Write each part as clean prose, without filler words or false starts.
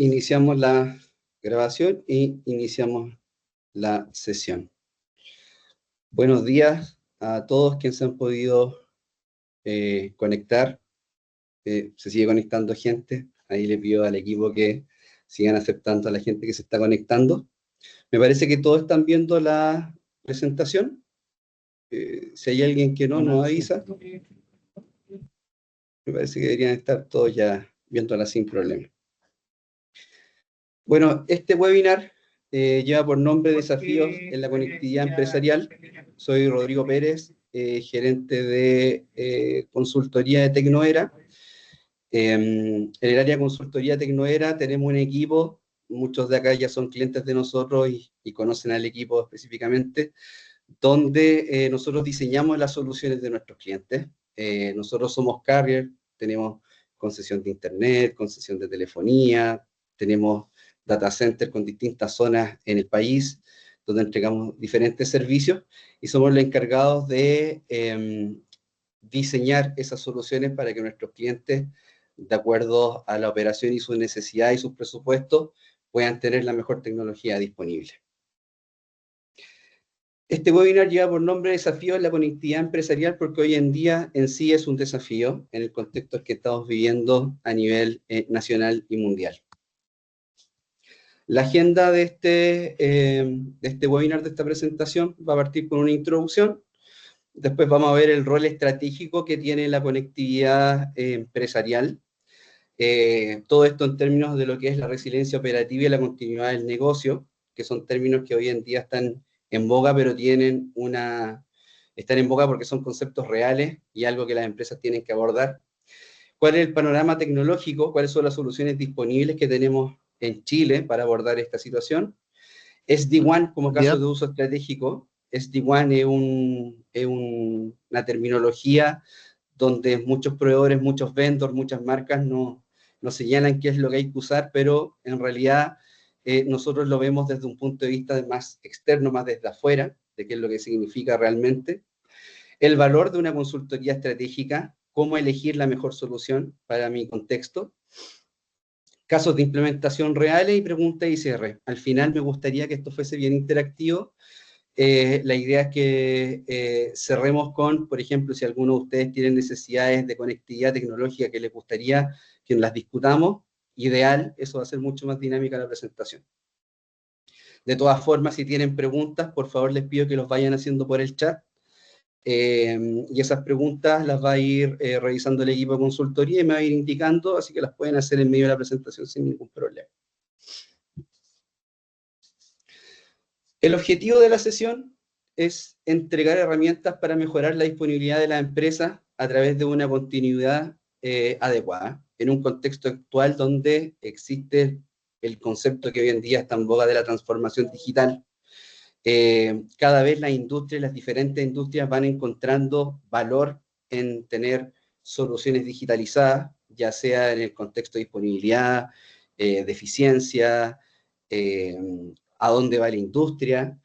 Iniciamos la grabación y iniciamos la sesión. Buenos días a todos quienes se han podido conectar. Se sigue conectando gente. Ahí le pido al equipo que sigan aceptando a la gente que se está conectando. Me parece que todos están viendo la presentación. Si hay alguien que no nos avisa, me parece que deberían estar todos ya viéndola sin problema. Bueno, este webinar lleva por nombre Desafíos en la conectividad empresarial. Soy Rodrigo Pérez, gerente de consultoría de Tecnoera. En el área de consultoría de Tecnoera tenemos un equipo, muchos de acá ya son clientes de nosotros y conocen al equipo específicamente, donde nosotros diseñamos las soluciones de nuestros clientes. Nosotros somos carrier, tenemos concesión de internet, concesión de telefonía, tenemos data center con distintas zonas en el país, donde entregamos diferentes servicios y somos los encargados de diseñar esas soluciones para que nuestros clientes, de acuerdo a la operación y sus necesidades y sus presupuestos, puedan tener la mejor tecnología disponible. Este webinar lleva por nombre Desafío en la conectividad empresarial porque hoy en día en sí es un desafío en el contexto que estamos viviendo a nivel nacional y mundial. La agenda de este webinar, de esta presentación, va a partir con una introducción. Después vamos a ver el rol estratégico que tiene la conectividad empresarial. Todo esto en términos de lo que es la resiliencia operativa y la continuidad del negocio, que son términos que hoy en día están en boga, pero están en boga porque son conceptos reales y algo que las empresas tienen que abordar. ¿Cuál es el panorama tecnológico? ¿Cuáles son las soluciones disponibles que tenemos en Chile para abordar esta situación? SD-WAN como caso de uso estratégico. SD-WAN es una terminología donde muchos proveedores, muchos vendors, muchas marcas nos señalan qué es lo que hay que usar, pero en realidad nosotros lo vemos desde un punto de vista más externo, más desde afuera, de qué es lo que significa realmente. El valor de una consultoría estratégica, cómo elegir la mejor solución para mi contexto. Casos de implementación reales y preguntas y cierre. Al final me gustaría que esto fuese bien interactivo. La idea es que cerremos con, por ejemplo, si alguno de ustedes tiene necesidades de conectividad tecnológica que les gustaría que las discutamos, ideal, eso va a ser mucho más dinámica la presentación. De todas formas, si tienen preguntas, por favor les pido que los vayan haciendo por el chat. Y esas preguntas las va a ir revisando el equipo de consultoría y me va a ir indicando, así que las pueden hacer en medio de la presentación sin ningún problema. El objetivo de la sesión es entregar herramientas para mejorar la disponibilidad de la empresa a través de una continuidad adecuada, en un contexto actual donde existe el concepto que hoy en día está en boga de la transformación digital. Cada vez las diferentes industrias van encontrando valor en tener soluciones digitalizadas, ya sea en el contexto de disponibilidad, de eficiencia, a dónde va la industria.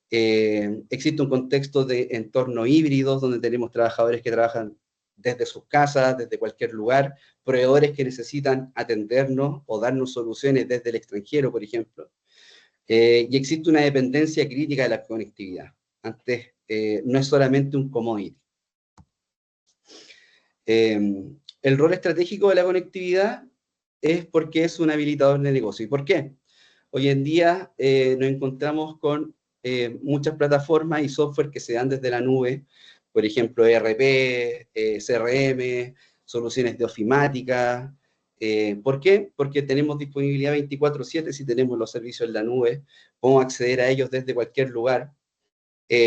Existe un contexto de entorno híbridos donde tenemos trabajadores que trabajan desde sus casas, desde cualquier lugar, proveedores que necesitan atendernos o darnos soluciones desde el extranjero, por ejemplo. Y existe una dependencia crítica de la conectividad. Antes, no es solamente un commodity. El rol estratégico de la conectividad es porque es un habilitador de negocio. ¿Y por qué? Hoy en día nos encontramos con muchas plataformas y software que se dan desde la nube, por ejemplo, ERP, CRM, soluciones de ofimática. ¿Por qué? Porque tenemos disponibilidad 24/7 si tenemos los servicios en la nube, podemos acceder a ellos desde cualquier lugar.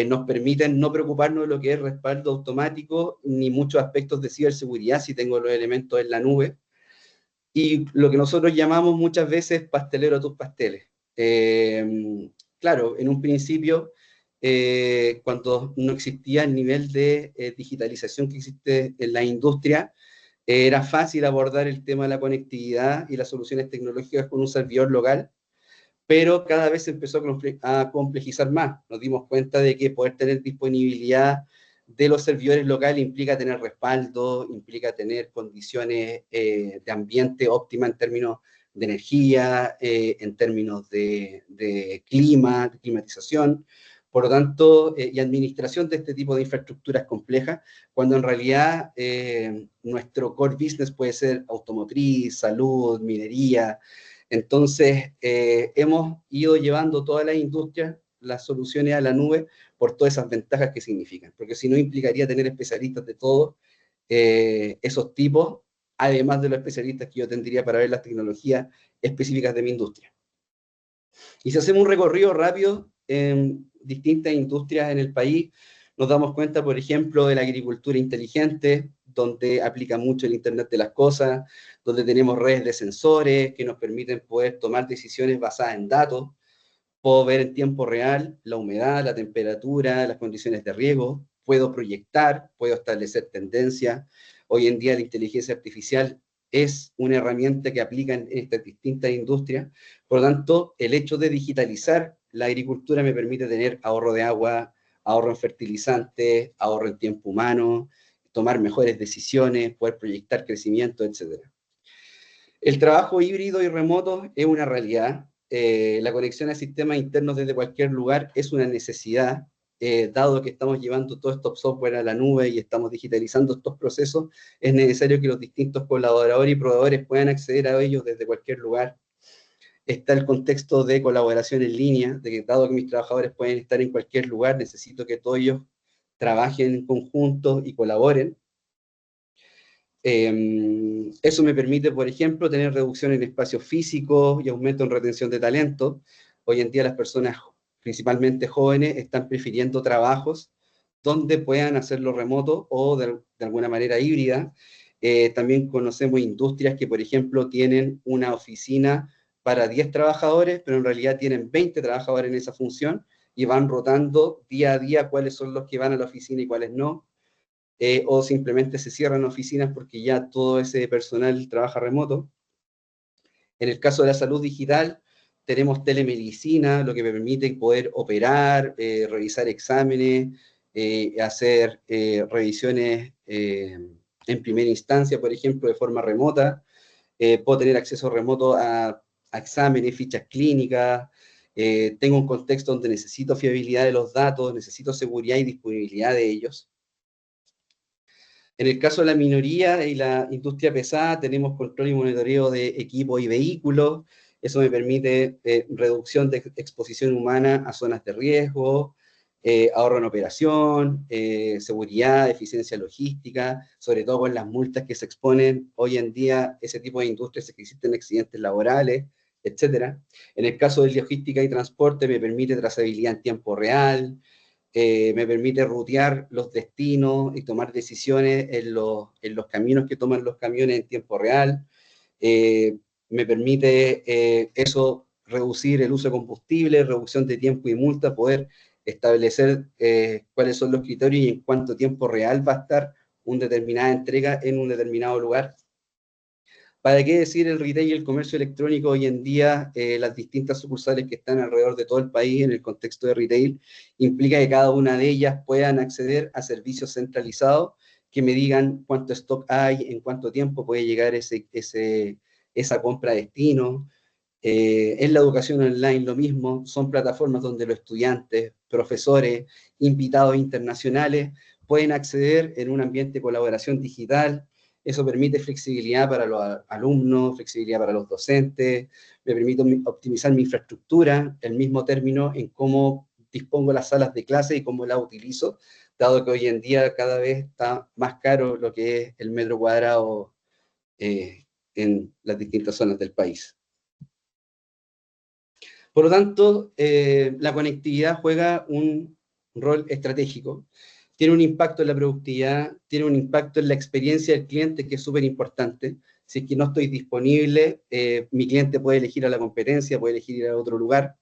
Nos permiten no preocuparnos de lo que es respaldo automático, ni muchos aspectos de ciberseguridad si tengo los elementos en la nube. Y lo que nosotros llamamos muchas veces pastelero a tus pasteles. Claro, en un principio, cuando no existía el nivel de digitalización que existe en la industria, era fácil abordar el tema de la conectividad y las soluciones tecnológicas con un servidor local, pero cada vez se empezó a complejizar más. Nos dimos cuenta de que poder tener disponibilidad de los servidores locales implica tener respaldo, implica tener condiciones de ambiente óptimas en términos de energía, en términos de clima, de climatización, por lo tanto, y administración de este tipo de infraestructuras complejas, cuando en realidad nuestro core business puede ser automotriz, salud, minería. Entonces, hemos ido llevando todas las industrias, las soluciones a la nube, por todas esas ventajas que significan, porque si no implicaría tener especialistas de todos esos tipos, además de los especialistas que yo tendría para ver las tecnologías específicas de mi industria. Y si hacemos un recorrido rápido en distintas industrias en el país, nos damos cuenta, por ejemplo, de la agricultura inteligente, donde aplica mucho el Internet de las cosas, donde tenemos redes de sensores que nos permiten poder tomar decisiones basadas en datos. Puedo ver en tiempo real la humedad, la temperatura, las condiciones de riego, puedo proyectar, puedo establecer tendencias. Hoy en día la inteligencia artificial es una herramienta que aplica en estas distintas industrias. Por lo tanto, el hecho de digitalizar la agricultura me permite tener ahorro de agua, ahorro en fertilizantes, ahorro en tiempo humano, tomar mejores decisiones, poder proyectar crecimiento, etc. El trabajo híbrido y remoto es una realidad. La conexión a sistemas internos desde cualquier lugar es una necesidad, dado que estamos llevando todo estos software a la nube y estamos digitalizando estos procesos, es necesario que los distintos colaboradores y proveedores puedan acceder a ellos desde cualquier lugar. Está el contexto de colaboración en línea, de que dado que mis trabajadores pueden estar en cualquier lugar, necesito que todos ellos trabajen en conjunto y colaboren. Eso me permite, por ejemplo, tener reducción en espacios físicos y aumento en retención de talento. Hoy en día las personas, principalmente jóvenes, están prefiriendo trabajos donde puedan hacerlo remoto o de alguna manera híbrida. También conocemos industrias que, por ejemplo, tienen una oficina para 10 trabajadores, pero en realidad tienen 20 trabajadores en esa función y van rotando día a día cuáles son los que van a la oficina y cuáles no. O simplemente se cierran oficinas porque ya todo ese personal trabaja remoto. En el caso de la salud digital, tenemos telemedicina, lo que me permite poder operar, revisar exámenes, hacer revisiones en primera instancia, por ejemplo, de forma remota. Puedo tener acceso remoto a exámenes, fichas clínicas. Tengo un contexto donde necesito fiabilidad de los datos, necesito seguridad y disponibilidad de ellos. En el caso de la minoría y la industria pesada, tenemos control y monitoreo de equipos y vehículos. Eso me permite reducción de exposición humana a zonas de riesgo, ahorro en operación, seguridad, eficiencia logística, sobre todo con las multas que se exponen hoy en día, ese tipo de industrias que existen accidentes laborales, etc. En el caso de logística y transporte, me permite trazabilidad en tiempo real, me permite rutear los destinos y tomar decisiones en los caminos que toman los camiones en tiempo real. Me permite eso reducir el uso de combustible, reducción de tiempo y multa, poder establecer cuáles son los criterios y en cuánto tiempo real va a estar una determinada entrega en un determinado lugar. ¿Para qué decir el retail y el comercio electrónico hoy en día? Las distintas sucursales que están alrededor de todo el país en el contexto de retail, implica que cada una de ellas puedan acceder a servicios centralizados que me digan cuánto stock hay, en cuánto tiempo puede llegar esa compra a destino. En la educación online lo mismo, son plataformas donde los estudiantes, profesores, invitados internacionales pueden acceder en un ambiente de colaboración digital. Eso permite flexibilidad para los alumnos, flexibilidad para los docentes, me permite optimizar mi infraestructura, el mismo término en cómo dispongo las salas de clase y cómo las utilizo, dado que hoy en día cada vez está más caro lo que es el metro cuadrado en las distintas zonas del país. Por lo tanto, la conectividad juega un rol estratégico, tiene un impacto en la productividad, tiene un impacto en la experiencia del cliente, que es súper importante. Si es que no estoy disponible, mi cliente puede elegir a la competencia, puede elegir ir a otro lugar.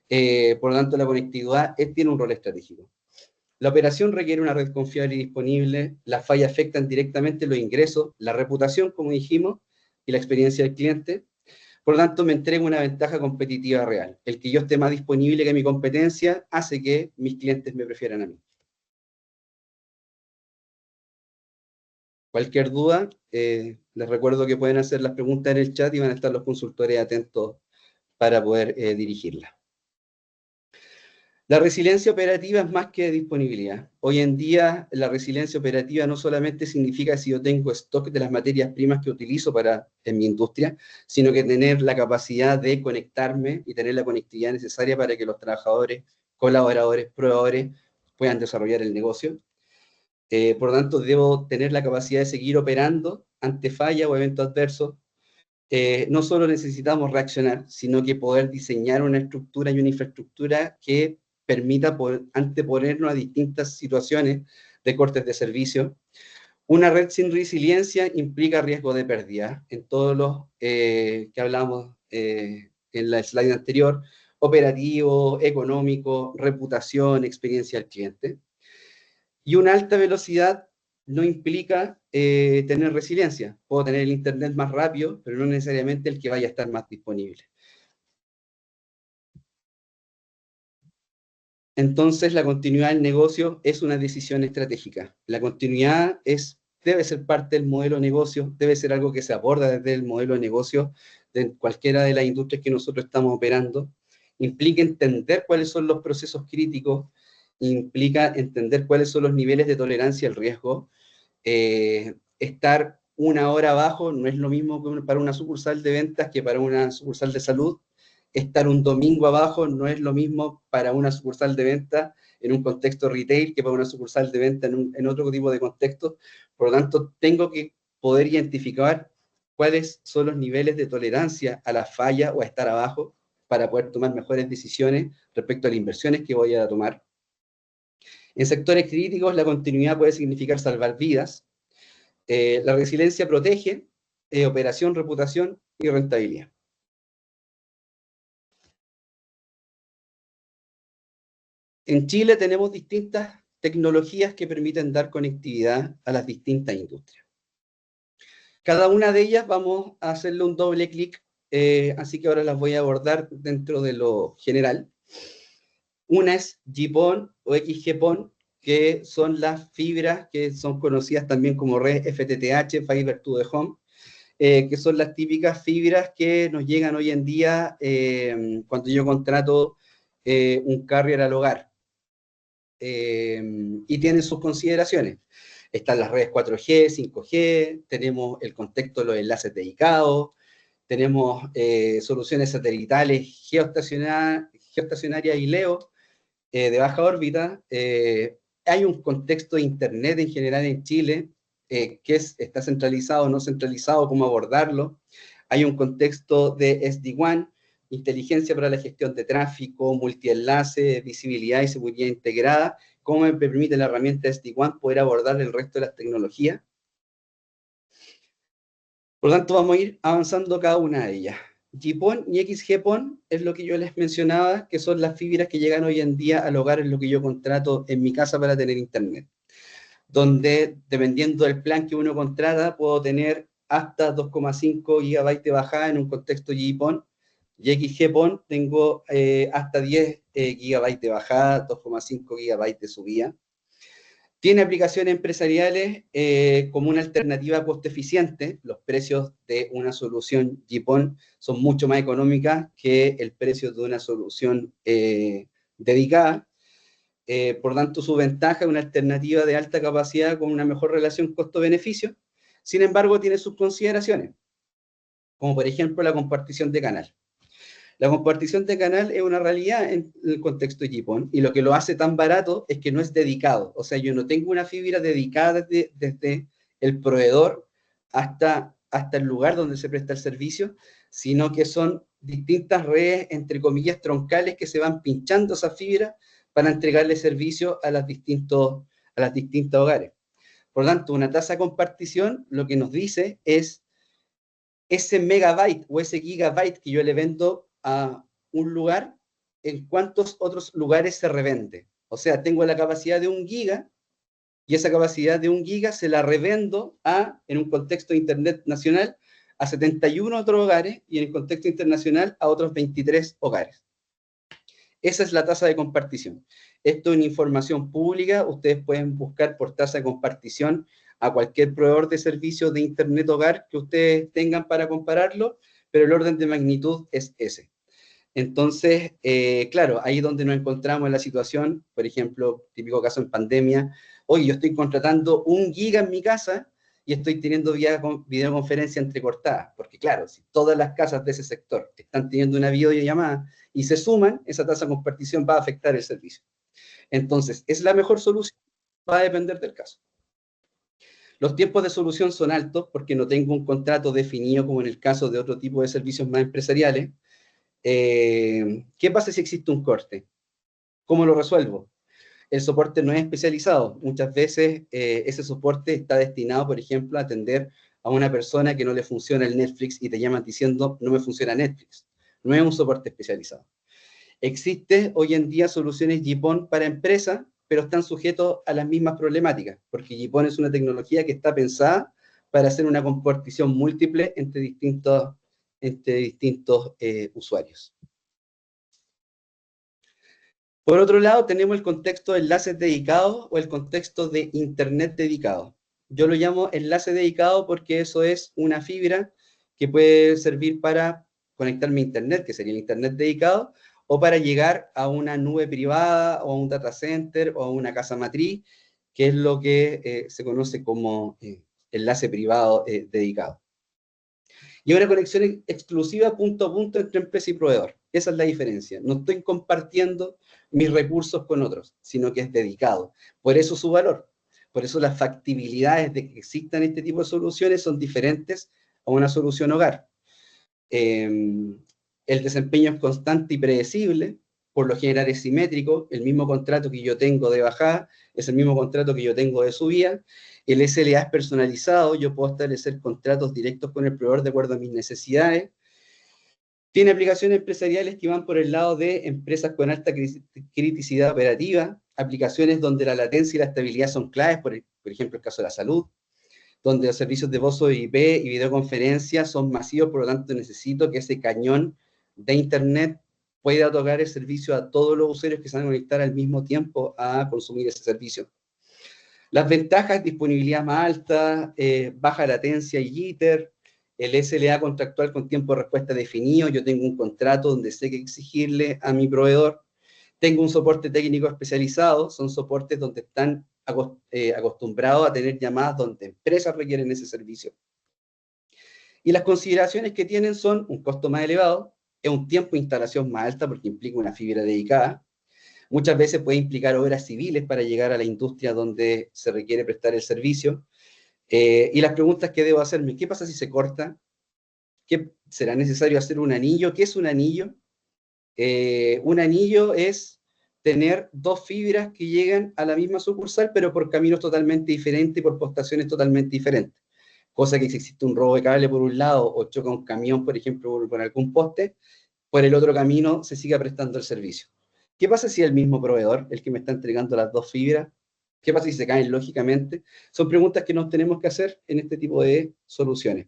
Por lo tanto, la conectividad tiene un rol estratégico. La operación requiere una red confiable y disponible, las fallas afectan directamente los ingresos, la reputación, como dijimos, y la experiencia del cliente. Por lo tanto, me entrega una ventaja competitiva real. El que yo esté más disponible que mi competencia hace que mis clientes me prefieran a mí. Cualquier duda, les recuerdo que pueden hacer las preguntas en el chat y van a estar los consultores atentos para poder dirigirlas. La resiliencia operativa es más que disponibilidad. Hoy en día la resiliencia operativa no solamente significa si yo tengo stock de las materias primas que utilizo en mi industria, sino que tener la capacidad de conectarme y tener la conectividad necesaria para que los trabajadores, colaboradores, proveedores puedan desarrollar el negocio. Por lo tanto, debo tener la capacidad de seguir operando ante fallas o eventos adversos. No solo necesitamos reaccionar, sino que poder diseñar una estructura y una infraestructura que permita poder anteponernos a distintas situaciones de cortes de servicio. Una red sin resiliencia implica riesgo de pérdida. En todos los que hablamos en la slide anterior, operativo, económico, reputación, experiencia al cliente. Y una alta velocidad no implica tener resiliencia. Puedo tener el internet más rápido, pero no necesariamente el que vaya a estar más disponible. Entonces, la continuidad del negocio es una decisión estratégica. La continuidad debe ser parte del modelo de negocio, debe ser algo que se aborda desde el modelo de negocio de cualquiera de las industrias que nosotros estamos operando. Implica entender cuáles son los procesos críticos, implica entender cuáles son los niveles de tolerancia al riesgo. Estar una hora abajo no es lo mismo para una sucursal de ventas que para una sucursal de salud. Estar un domingo abajo no es lo mismo para una sucursal de venta en un contexto retail que para una sucursal de venta en otro tipo de contexto. Por lo tanto, tengo que poder identificar cuáles son los niveles de tolerancia a la falla o a estar abajo para poder tomar mejores decisiones respecto a las inversiones que voy a tomar. En sectores críticos, la continuidad puede significar salvar vidas. La resiliencia protege operación, reputación y rentabilidad. En Chile tenemos distintas tecnologías que permiten dar conectividad a las distintas industrias. Cada una de ellas vamos a hacerle un doble clic, así que ahora las voy a abordar dentro de lo general. Una es GPON o XGPON, que son las fibras que son conocidas también como red FTTH, Fiber to the Home, que son las típicas fibras que nos llegan hoy en día cuando yo contrato un carrier al hogar. Y tienen sus consideraciones. Están las redes 4G, 5G, tenemos el contexto de los enlaces dedicados, tenemos soluciones satelitales geoestacionarias y LEO de baja órbita. Hay un contexto de Internet en general en Chile, que está centralizado o no centralizado, cómo abordarlo. Hay un contexto de SD-WAN, inteligencia para la gestión de tráfico, multienlace, visibilidad y seguridad integrada. ¿Cómo me permite la herramienta SD-WAN poder abordar el resto de las tecnologías? Por lo tanto, vamos a ir avanzando cada una de ellas. GPON y XGPON es lo que yo les mencionaba, que son las fibras que llegan hoy en día al hogar en lo que yo contrato en mi casa para tener internet. Donde, dependiendo del plan que uno contrata, puedo tener hasta 2,5 GB de bajada en un contexto GPON, y XGPON tengo hasta 10 GB de bajada, 2,5 GB de subida. Tiene aplicaciones empresariales como una alternativa costo eficiente. Los precios de una solución GPON son mucho más económicas que el precio de una solución dedicada. Por tanto, su ventaja es una alternativa de alta capacidad con una mejor relación costo-beneficio. Sin embargo, tiene sus consideraciones, como por ejemplo la compartición de canal. La compartición de canal es una realidad en el contexto de GPON, y lo que lo hace tan barato es que no es dedicado. O sea, yo no tengo una fibra dedicada desde el proveedor hasta el lugar donde se presta el servicio, sino que son distintas redes, entre comillas, troncales, que se van pinchando esa fibra para entregarle servicio a las distintos hogares. Por lo tanto, una tasa de compartición lo que nos dice es ese megabyte o ese gigabyte que yo le vendo a un lugar, en cuántos otros lugares se revende. O sea, tengo la capacidad de 1 giga, y esa capacidad de 1 giga se la revendo en un contexto de Internet nacional, a 71 otros hogares, y en el contexto internacional a otros 23 hogares. Esa es la tasa de compartición. Esto es una información pública, ustedes pueden buscar por tasa de compartición a cualquier proveedor de servicios de Internet hogar que ustedes tengan para compararlo, pero el orden de magnitud es ese. Entonces, claro, ahí es donde nos encontramos en la situación, por ejemplo, típico caso en pandemia, oye, yo estoy contratando 1 giga en mi casa y estoy teniendo videoconferencia entrecortada, porque claro, si todas las casas de ese sector están teniendo una videollamada y se suman, esa tasa de compartición va a afectar el servicio. Entonces, ¿es la mejor solución? Va a depender del caso. Los tiempos de solución son altos porque no tengo un contrato definido como en el caso de otro tipo de servicios más empresariales. ¿Qué pasa si existe un corte? ¿Cómo lo resuelvo? El soporte no es especializado. Muchas veces ese soporte está destinado, por ejemplo, a atender a una persona que no le funciona el Netflix y te llaman diciendo, no me funciona Netflix. No es un soporte especializado. Existe hoy en día soluciones GPON para empresas, pero están sujetos a las mismas problemáticas, porque GPON es una tecnología que está pensada para hacer una compartición múltiple entre distintos usuarios. Por otro lado, tenemos el contexto de enlaces dedicados o el contexto de Internet dedicado. Yo lo llamo enlace dedicado porque eso es una fibra que puede servir para conectarme a Internet, que sería el Internet dedicado, o para llegar a una nube privada o a un data center o a una casa matriz, que es lo que se conoce como enlace privado dedicado. Y una conexión exclusiva punto a punto entre empresa y proveedor. Esa es la diferencia. No estoy compartiendo mis recursos con otros, sino que es dedicado. Por eso su valor. Por eso las factibilidades de que existan este tipo de soluciones son diferentes a una solución hogar. El desempeño es constante y predecible, por lo general es simétrico, el mismo contrato que yo tengo de bajada es el mismo contrato que yo tengo de subida, el SLA es personalizado, yo puedo establecer contratos directos con el proveedor de acuerdo a mis necesidades, tiene aplicaciones empresariales que van por el lado de empresas con alta criticidad operativa, aplicaciones donde la latencia y la estabilidad son claves, por ejemplo el caso de la salud, donde los servicios de voz o IP y videoconferencia son masivos, por lo tanto necesito que ese cañón de Internet pueda tocar el servicio a todos los usuarios que se van a conectar al mismo tiempo a consumir ese servicio. Las ventajas, disponibilidad más alta, baja latencia y jitter, el SLA contractual con tiempo de respuesta definido, yo tengo un contrato donde sé que exigirle a mi proveedor, tengo un soporte técnico especializado, son soportes donde están acostumbrados a tener llamadas donde empresas requieren ese servicio. Y las consideraciones que tienen son un costo más elevado, es un tiempo de instalación más alta porque implica una fibra dedicada, muchas veces puede implicar obras civiles para llegar a la industria donde se requiere prestar el servicio, y las preguntas que debo hacerme, ¿qué pasa si se corta? ¿Qué será necesario hacer un anillo? ¿Qué es un anillo? Un anillo es tener 2 fibras que llegan a la misma sucursal, pero por caminos totalmente diferentes y por postaciones totalmente diferentes. Cosa que si existe un robo de cable por un lado o choca un camión, por ejemplo, por algún poste, por el otro camino se siga prestando el servicio. ¿Qué pasa si es el mismo proveedor, el que me está entregando las 2 fibras? ¿Qué pasa si se caen lógicamente? Son preguntas que nos tenemos que hacer en este tipo de soluciones.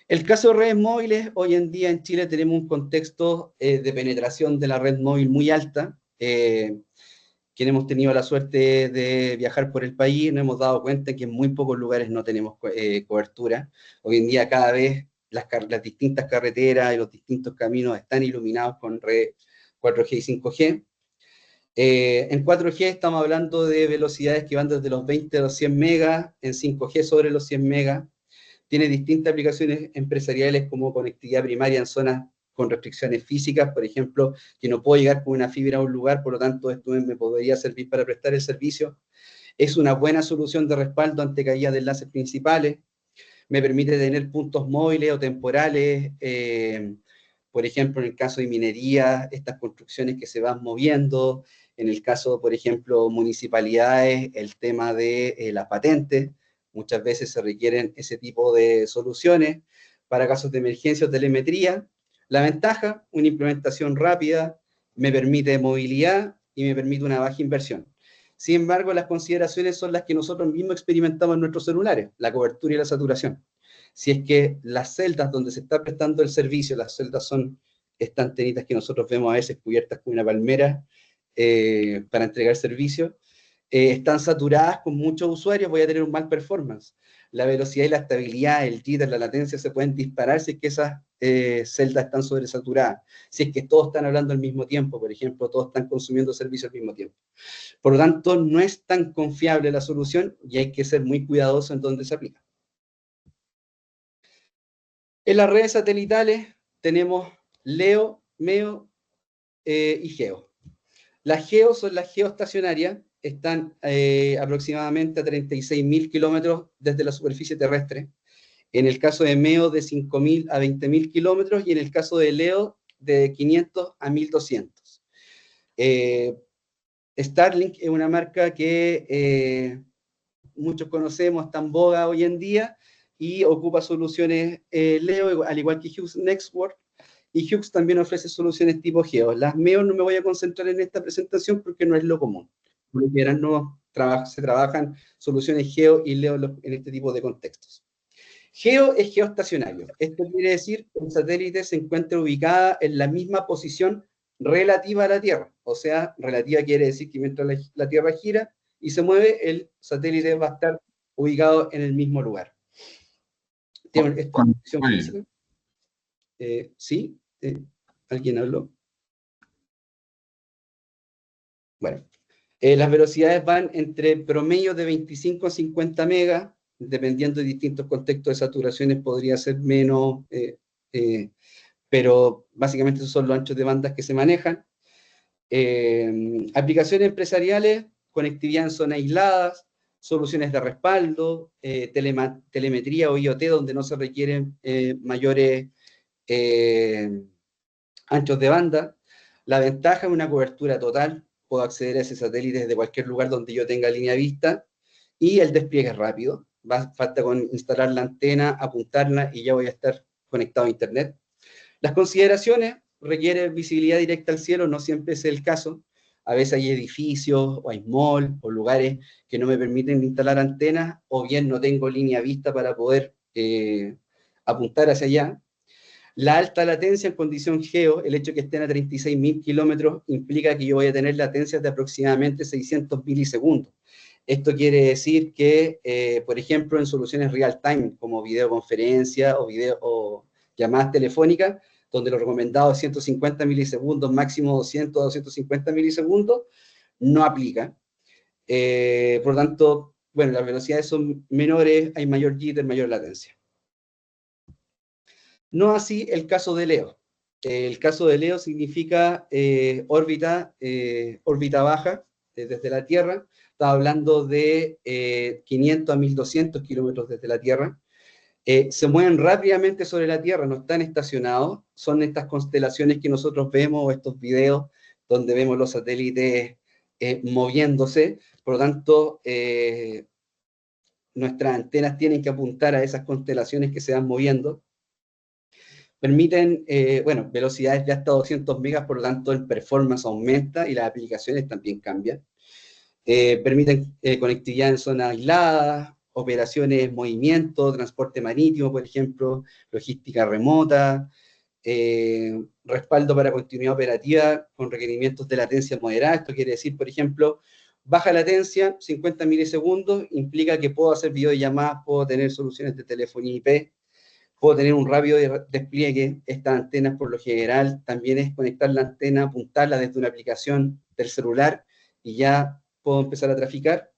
El caso de redes móviles, hoy en día en Chile tenemos un contexto de penetración de la red móvil muy alta. Quienes hemos tenido la suerte de viajar por el país, nos hemos dado cuenta que en muy pocos lugares no tenemos cobertura. Hoy en día cada vez las distintas carreteras y los distintos caminos están iluminados con red 4G y 5G. En 4G estamos hablando de velocidades que van desde los 20 a los 100 megas, en 5G sobre los 100 megas. Tiene distintas aplicaciones empresariales como conectividad primaria en zonas con restricciones físicas, por ejemplo, que no puedo llegar con una fibra a un lugar, por lo tanto esto me podría servir para prestar el servicio. Es una buena solución de respaldo ante caídas de enlaces principales, me permite tener puntos móviles o temporales, por ejemplo, en el caso de minería, estas construcciones que se van moviendo, en el caso, por ejemplo, municipalidades, el tema de las patentes, muchas veces se requieren ese tipo de soluciones para casos de emergencia o telemetría. La ventaja, una implementación rápida, me permite movilidad y me permite una baja inversión. Sin embargo, las consideraciones son las que nosotros mismos experimentamos en nuestros celulares, la cobertura y la saturación. Si es que las celdas donde se está prestando el servicio, las celdas son estas antenitas que nosotros vemos a veces cubiertas con una palmera para entregar servicio, están saturadas con muchos usuarios, voy a tener un mal performance. La velocidad y la estabilidad, el jitter, la latencia se pueden disparar si es que esas celdas están sobresaturadas. Si es que todos están hablando al mismo tiempo, por ejemplo, todos están consumiendo servicios al mismo tiempo. Por lo tanto, no es tan confiable la solución y hay que ser muy cuidadoso en dónde se aplica. En las redes satelitales tenemos LEO, MEO y GEO. Las GEO son las geoestacionarias, están aproximadamente a 36.000 kilómetros desde la superficie terrestre. En el caso de MEO, de 5.000 a 20.000 kilómetros, y en el caso de LEO, de 500 a 1.200. Starlink es una marca que muchos conocemos, está en boga hoy en día, y ocupa soluciones LEO, al igual que Hughes Network, y Hughes también ofrece soluciones tipo Geo. Las MEO no me voy a concentrar en esta presentación porque no es lo común. Por lo general no se trabajan soluciones Geo y LEO en este tipo de contextos. Geo es geoestacionario. Esto quiere decir que el satélite se encuentra ubicada en la misma posición relativa a la Tierra. O sea, relativa quiere decir que mientras la Tierra gira y se mueve, el satélite va a estar ubicado en el mismo lugar. ¿Tienen esta posición física? ¿Sí? ¿Alguien habló? Bueno, las velocidades van entre promedio de 25 a 50 megas, dependiendo de distintos contextos de saturaciones podría ser menos, pero básicamente esos son los anchos de bandas que se manejan. Aplicaciones empresariales, conectividad en zonas aisladas, soluciones de respaldo, telemetría o IoT, donde no se requieren mayores anchos de banda. La ventaja es una cobertura total, puedo acceder a ese satélite desde cualquier lugar donde yo tenga línea vista, y el despliegue es rápido, falta con instalar la antena, apuntarla y ya voy a estar conectado a internet. Las consideraciones: requiere visibilidad directa al cielo, no siempre es el caso. A veces hay edificios, o hay malls, o lugares que no me permiten instalar antenas, o bien no tengo línea vista para poder apuntar hacia allá. La alta latencia en condición geo, el hecho de que estén a 36.000 kilómetros, implica que yo voy a tener latencias de aproximadamente 600 milisegundos. Esto quiere decir que, por ejemplo, en soluciones real-time, como videoconferencia o llamadas telefónicas, donde lo recomendado es 150 milisegundos, máximo 200 a 250 milisegundos, no aplica. Por lo tanto, bueno, las velocidades son menores, hay mayor jitter, mayor latencia. No así el caso de LEO. El caso de LEO significa órbita baja desde la Tierra. Estaba hablando de 500 a 1.200 kilómetros desde la Tierra. Se mueven rápidamente sobre la Tierra, no están estacionados. Son estas constelaciones que nosotros vemos, o estos videos donde vemos los satélites moviéndose. Por lo tanto, nuestras antenas tienen que apuntar a esas constelaciones que se van moviendo. Permiten, bueno, velocidades de hasta 200 megas, por lo tanto el performance aumenta y las aplicaciones también cambian. Permiten conectividad en zonas aisladas, operaciones en movimiento, transporte marítimo, por ejemplo, logística remota, respaldo para continuidad operativa con requerimientos de latencia moderada. Esto quiere decir, por ejemplo, baja latencia, 50 milisegundos, implica que puedo hacer videollamadas, puedo tener soluciones de telefonía IP, puedo tener un rápido despliegue. Estas antenas, por lo general, también es conectar la antena, apuntarla desde una aplicación del celular y ya puedo empezar a traficar.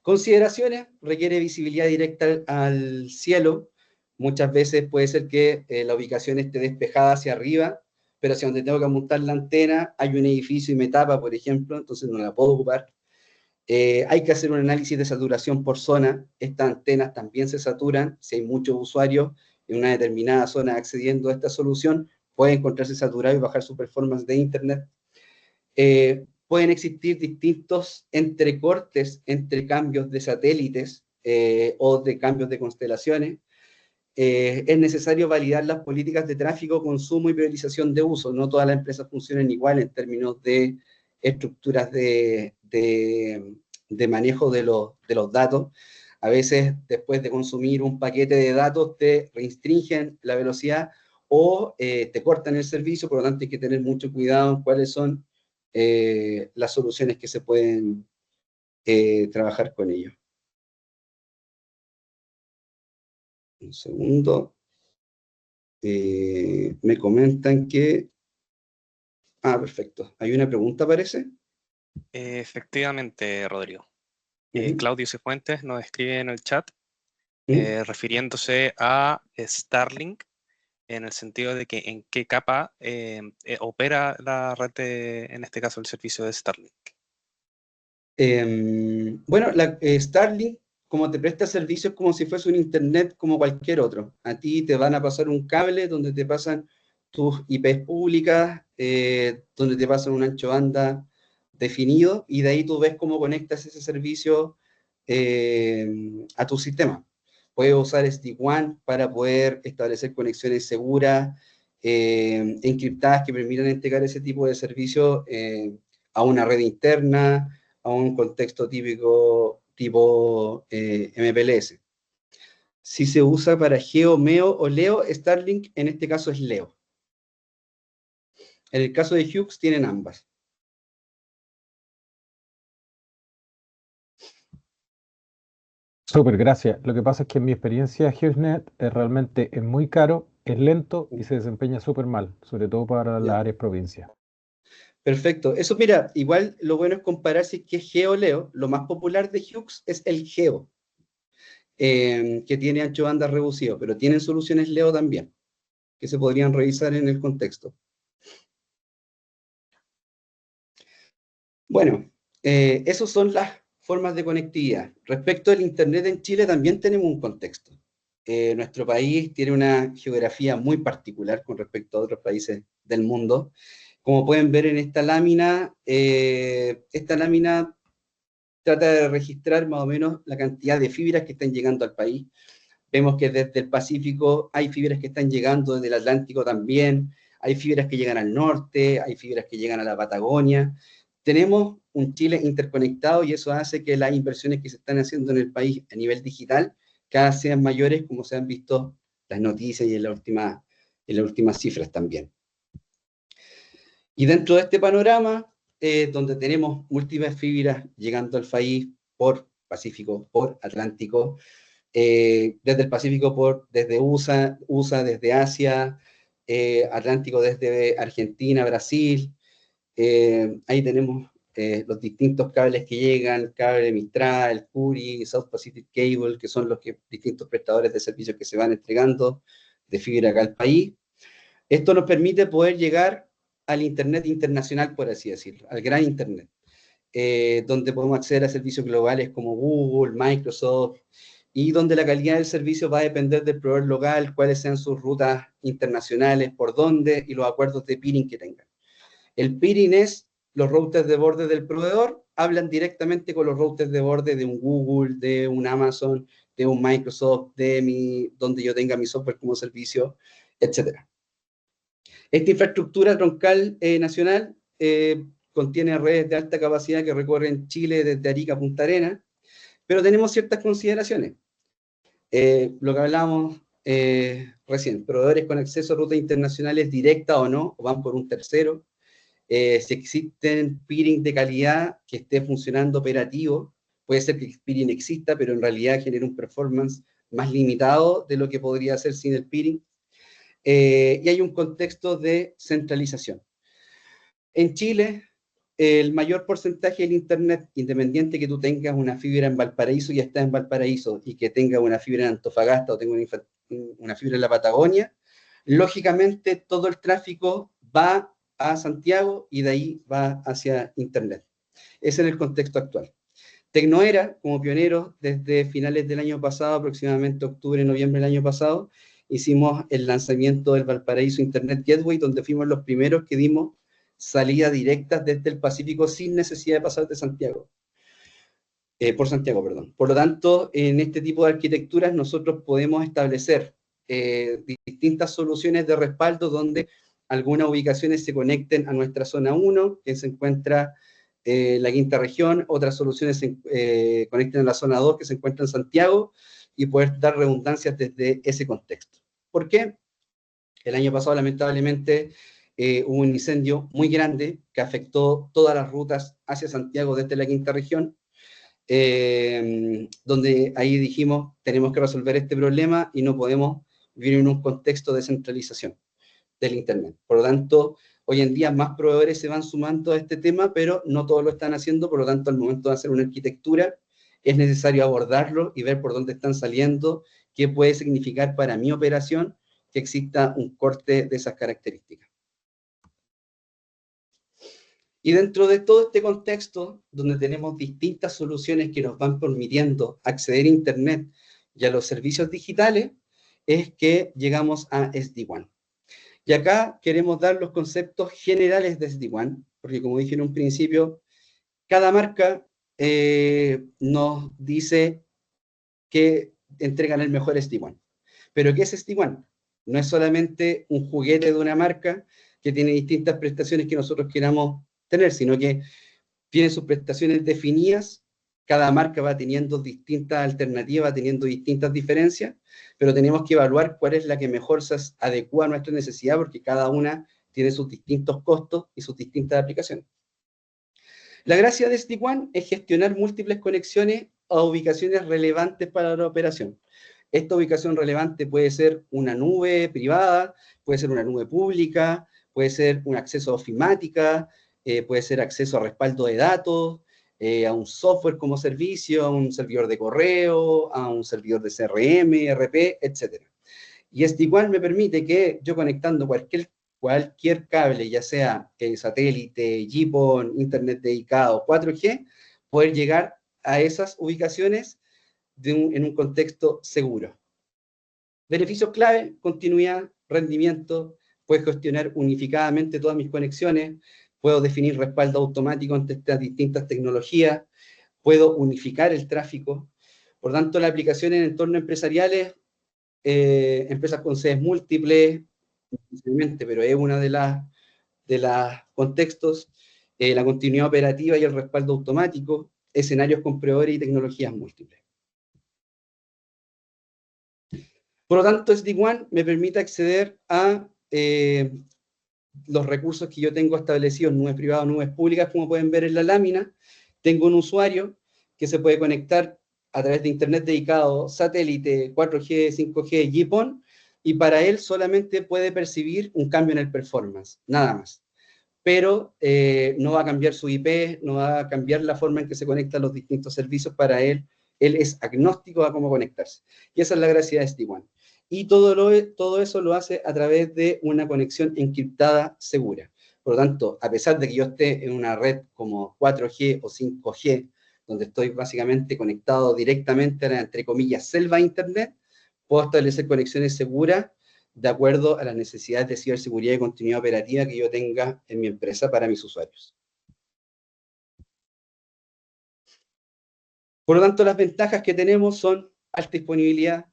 Consideraciones: requiere visibilidad directa al cielo. Muchas veces puede ser que la ubicación esté despejada hacia arriba, pero hacia donde tengo que apuntar la antena hay un edificio y me tapa, por ejemplo, entonces no la puedo ocupar. Hay que hacer un análisis de saturación por zona. Estas antenas también se saturan. Si hay muchos usuarios en una determinada zona accediendo a esta solución, puede encontrarse saturado y bajar su performance de internet. Pueden existir distintos entrecortes entre cambios de satélites o de cambios de constelaciones. Es necesario validar las políticas de tráfico, consumo y priorización de uso. No todas las empresas funcionan igual en términos de estructuras de manejo de los datos. A veces, después de consumir un paquete de datos, te restringen la velocidad o te cortan el servicio. Por lo tanto, hay que tener mucho cuidado en cuáles son las soluciones que se pueden trabajar con ello. Un segundo. Me comentan que... Ah, perfecto. ¿Hay una pregunta, parece? Efectivamente, Rodrigo. Ujú. Claudio Cifuentes nos escribe en el chat ¿Mm? refiriéndose a Starlink en el sentido de que en qué capa opera la red en este caso, el servicio de Starlink. Bueno, Starlink, como te presta servicios como si fuese un internet como cualquier otro. A ti te van a pasar un cable donde te pasan tus IPs públicas, donde te pasan un ancho banda definido, y de ahí tú ves cómo conectas ese servicio a tu sistema. Puedes usar SD-WAN para poder establecer conexiones seguras, encriptadas, que permitan entregar ese tipo de servicio a una red interna, a un contexto típico tipo MPLS. Si se usa para Geo, MEO o LEO, Starlink en este caso es LEO. En el caso de Hughes tienen ambas. Súper, gracias. Lo que pasa es que en mi experiencia HughesNet realmente es muy caro, es lento y se desempeña súper mal, sobre todo para las ¿Ya? áreas provincias. Perfecto. Eso, mira, igual lo bueno es comparar si es que es Geo o LEO. Lo más popular de Hughes es el Geo, que tiene ancho banda reducido, pero tienen soluciones LEO también, que se podrían revisar en el contexto. Bueno, esas son las formas de conectividad. Respecto al Internet en Chile, también tenemos un contexto. Nuestro país tiene una geografía muy particular con respecto a otros países del mundo. Como pueden ver en esta lámina trata de registrar más o menos la cantidad de fibras que están llegando al país. Vemos que desde el Pacífico hay fibras que están llegando, desde el Atlántico también, hay fibras que llegan al norte, hay fibras que llegan a la Patagonia. Tenemos un Chile interconectado y eso hace que las inversiones que se están haciendo en el país a nivel digital cada vez sean mayores, como se han visto las noticias y en las últimas cifras también. Y dentro de este panorama, donde tenemos múltiples fibras llegando al país por Pacífico, por Atlántico, desde el Pacífico desde USA desde Asia, Atlántico desde Argentina, Brasil. Ahí tenemos los distintos cables que llegan, cable Mistral, Curie, South Pacific Cable, que son los distintos prestadores de servicios que se van entregando de fibra acá al país. Esto nos permite poder llegar al Internet internacional, por así decirlo, al gran Internet, donde podemos acceder a servicios globales como Google, Microsoft, y donde la calidad del servicio va a depender del proveedor local, cuáles sean sus rutas internacionales, por dónde, y los acuerdos de peering que tengan. El peering es los routers de borde del proveedor, hablan directamente con los routers de borde de un Google, de un Amazon, de un Microsoft, donde yo tenga mi software como servicio, etc. Esta infraestructura troncal nacional contiene redes de alta capacidad que recorren Chile desde Arica a Punta Arenas, pero tenemos ciertas consideraciones. Lo que hablábamos recién, proveedores con acceso a rutas internacionales directas o no, o van por un tercero. Si existen peering de calidad que esté funcionando operativo, puede ser que el peering exista, pero en realidad genere un performance más limitado de lo que podría hacer sin el peering. Y hay un contexto de centralización. En Chile, el mayor porcentaje del Internet, independiente que tú tengas una fibra en Valparaíso y estás en Valparaíso, y que tengas una fibra en Antofagasta o tengas una fibra en la Patagonia, lógicamente todo el tráfico va a Santiago y de ahí va hacia Internet. Ese es el contexto actual. Tecnoera, como pioneros, desde finales del año pasado, aproximadamente octubre, noviembre del año pasado, hicimos el lanzamiento del Valparaíso Internet Gateway, donde fuimos los primeros que dimos salida directa desde el Pacífico sin necesidad de pasar de Santiago. Por Santiago, perdón. Por lo tanto, en este tipo de arquitecturas nosotros podemos establecer distintas soluciones de respaldo donde algunas ubicaciones se conecten a nuestra zona 1, que se encuentra la quinta región, otras soluciones se conecten a la zona 2, que se encuentra en Santiago, y poder dar redundancias desde ese contexto. ¿Por qué? El año pasado, lamentablemente, hubo un incendio muy grande que afectó todas las rutas hacia Santiago desde la quinta región. donde ahí dijimos, tenemos que resolver este problema y no podemos vivir en un contexto de centralización del Internet. Por lo tanto, hoy en día más proveedores se van sumando a este tema, pero no todos lo están haciendo, por lo tanto, al momento de hacer una arquitectura, es necesario abordarlo y ver por dónde están saliendo, qué puede significar para mi operación que exista un corte de esas características. Y dentro de todo este contexto, donde tenemos distintas soluciones que nos van permitiendo acceder a Internet y a los servicios digitales, es que llegamos a SD-WAN. Y acá queremos dar los conceptos generales de SD-WAN, porque como dije en un principio, cada marca nos dice que entregan el mejor SD-WAN. Pero ¿qué es SD-WAN? No es solamente un juguete de una marca que tiene distintas prestaciones que nosotros queramos tener, sino que tiene sus prestaciones definidas, cada marca va teniendo distintas alternativas, teniendo distintas diferencias, pero tenemos que evaluar cuál es la que mejor se adecua a nuestra necesidad, porque cada una tiene sus distintos costos y sus distintas aplicaciones. La gracia de SD-WAN es gestionar múltiples conexiones a ubicaciones relevantes para la operación. Esta ubicación relevante puede ser una nube privada, puede ser una nube pública, puede ser un acceso a ofimática, puede ser acceso a respaldo de datos, a un software como servicio, a un servidor de correo, a un servidor de CRM, ERP, etc. Y SD-WAN me permite que yo conectando cualquier cable, ya sea satélite, GPON, internet dedicado, 4G, poder llegar a esas ubicaciones en un contexto seguro. Beneficios clave: continuidad, rendimiento, puedo gestionar unificadamente todas mis conexiones, puedo definir respaldo automático entre estas distintas tecnologías, puedo unificar el tráfico. Por tanto, la aplicación en entornos empresariales, empresas con sedes múltiples, pero es una de las contextos, la continuidad operativa y el respaldo automático, escenarios con proveedores y tecnologías múltiples. Por lo tanto, SD-WAN me permite acceder a los recursos que yo tengo establecidos, nubes privadas, nubes públicas, como pueden ver en la lámina. Tengo un usuario que se puede conectar a través de internet dedicado, satélite, 4G, 5G, GPON, y para él solamente puede percibir un cambio en el performance, nada más. Pero no va a cambiar su IP, no va a cambiar la forma en que se conectan los distintos servicios para él. Él es agnóstico a cómo conectarse. Y esa es la gracia de SD-WAN. Y todo eso lo hace a través de una conexión encriptada segura. Por lo tanto, a pesar de que yo esté en una red como 4G o 5G, donde estoy básicamente conectado directamente a la, entre comillas, selva de Internet, puedo establecer conexiones seguras de acuerdo a las necesidades de ciberseguridad y continuidad operativa que yo tenga en mi empresa para mis usuarios. Por lo tanto, las ventajas que tenemos son alta disponibilidad,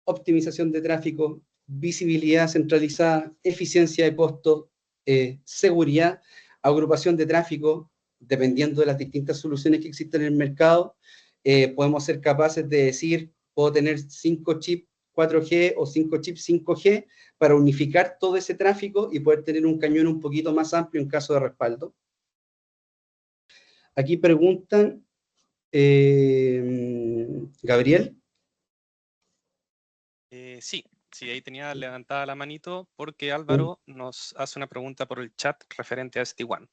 optimización de tráfico, visibilidad centralizada, eficiencia de costo, seguridad, agrupación de tráfico, dependiendo de las distintas soluciones que existen en el mercado. Podemos ser capaces de decir, puedo tener 5 chips 4G o 5 chips 5G para unificar todo ese tráfico y poder tener un cañón un poquito más amplio en caso de respaldo. Aquí preguntan, Gabriel. Sí, ahí tenía levantada la manito porque Álvaro nos hace una pregunta por el chat referente a SD-WAN.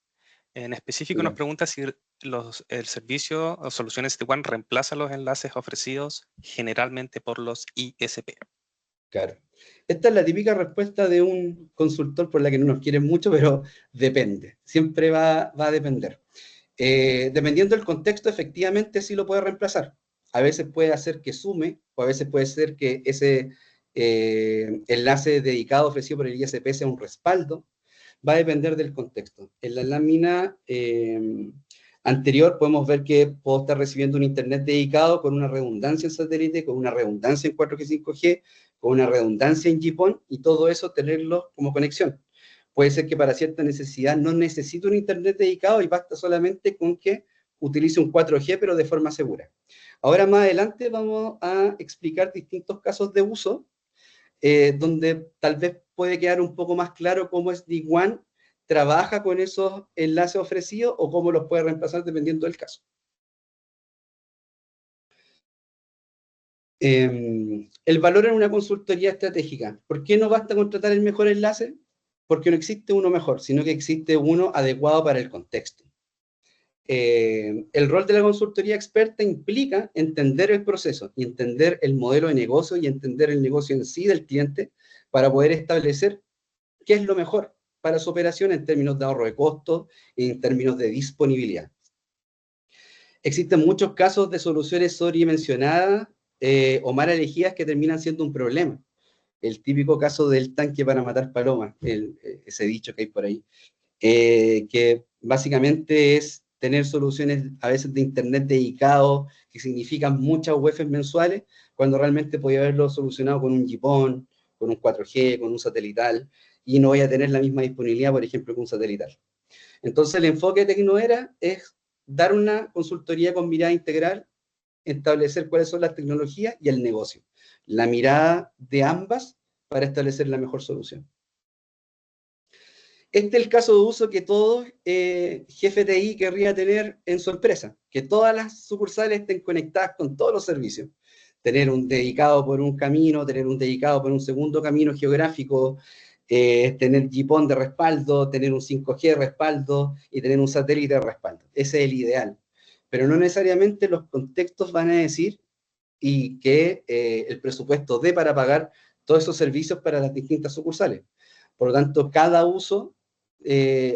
En específico nos pregunta si el servicio o soluciones SD-WAN reemplaza los enlaces ofrecidos generalmente por los ISP. Claro. Esta es la típica respuesta de un consultor por la que no nos quieren mucho, pero depende. Siempre va a depender. Dependiendo del contexto, efectivamente sí lo puede reemplazar. A veces puede hacer que sume, o a veces puede ser que ese enlace dedicado ofrecido por el ISP sea un respaldo. Va a depender del contexto. En la lámina anterior podemos ver que puedo estar recibiendo un internet dedicado con una redundancia en satélite, con una redundancia en 4G, 5G, con una redundancia en GPON, y todo eso tenerlo como conexión. Puede ser que para cierta necesidad no necesito un internet dedicado y basta solamente con que utilice un 4G, pero de forma segura. Ahora más adelante vamos a explicar distintos casos de uso, donde tal vez puede quedar un poco más claro cómo SD-WAN trabaja con esos enlaces ofrecidos o cómo los puede reemplazar dependiendo del caso. El valor en una consultoría estratégica. ¿Por qué no basta contratar el mejor enlace? Porque no existe uno mejor, sino que existe uno adecuado para el contexto. El rol de la consultoría experta implica entender el proceso y entender el modelo de negocio y entender el negocio en sí del cliente para poder establecer qué es lo mejor para su operación en términos de ahorro de costos y en términos de disponibilidad. Existen muchos casos de soluciones sobredimensionadas o mal elegidas que terminan siendo un problema. El típico caso del tanque para matar palomas, ese dicho que hay por ahí, que básicamente es tener soluciones a veces de internet dedicado, que significan muchas UEFs mensuales, cuando realmente podía haberlo solucionado con un GPON, con un 4G, con un satelital, y no voy a tener la misma disponibilidad, por ejemplo, que un satelital. Entonces el enfoque de Tecnoera es dar una consultoría con mirada integral, establecer cuáles son las tecnologías y el negocio. La mirada de ambas para establecer la mejor solución. Este es el caso de uso que todo jefe de TI querría tener en su empresa, que todas las sucursales estén conectadas con todos los servicios. Tener un dedicado por un camino, tener un dedicado por un segundo camino geográfico, tener GPON de respaldo, tener un 5G de respaldo y tener un satélite de respaldo. Ese es el ideal. Pero no necesariamente los contextos van a decir y que el presupuesto dé para pagar todos esos servicios para las distintas sucursales. Por lo tanto, cada uso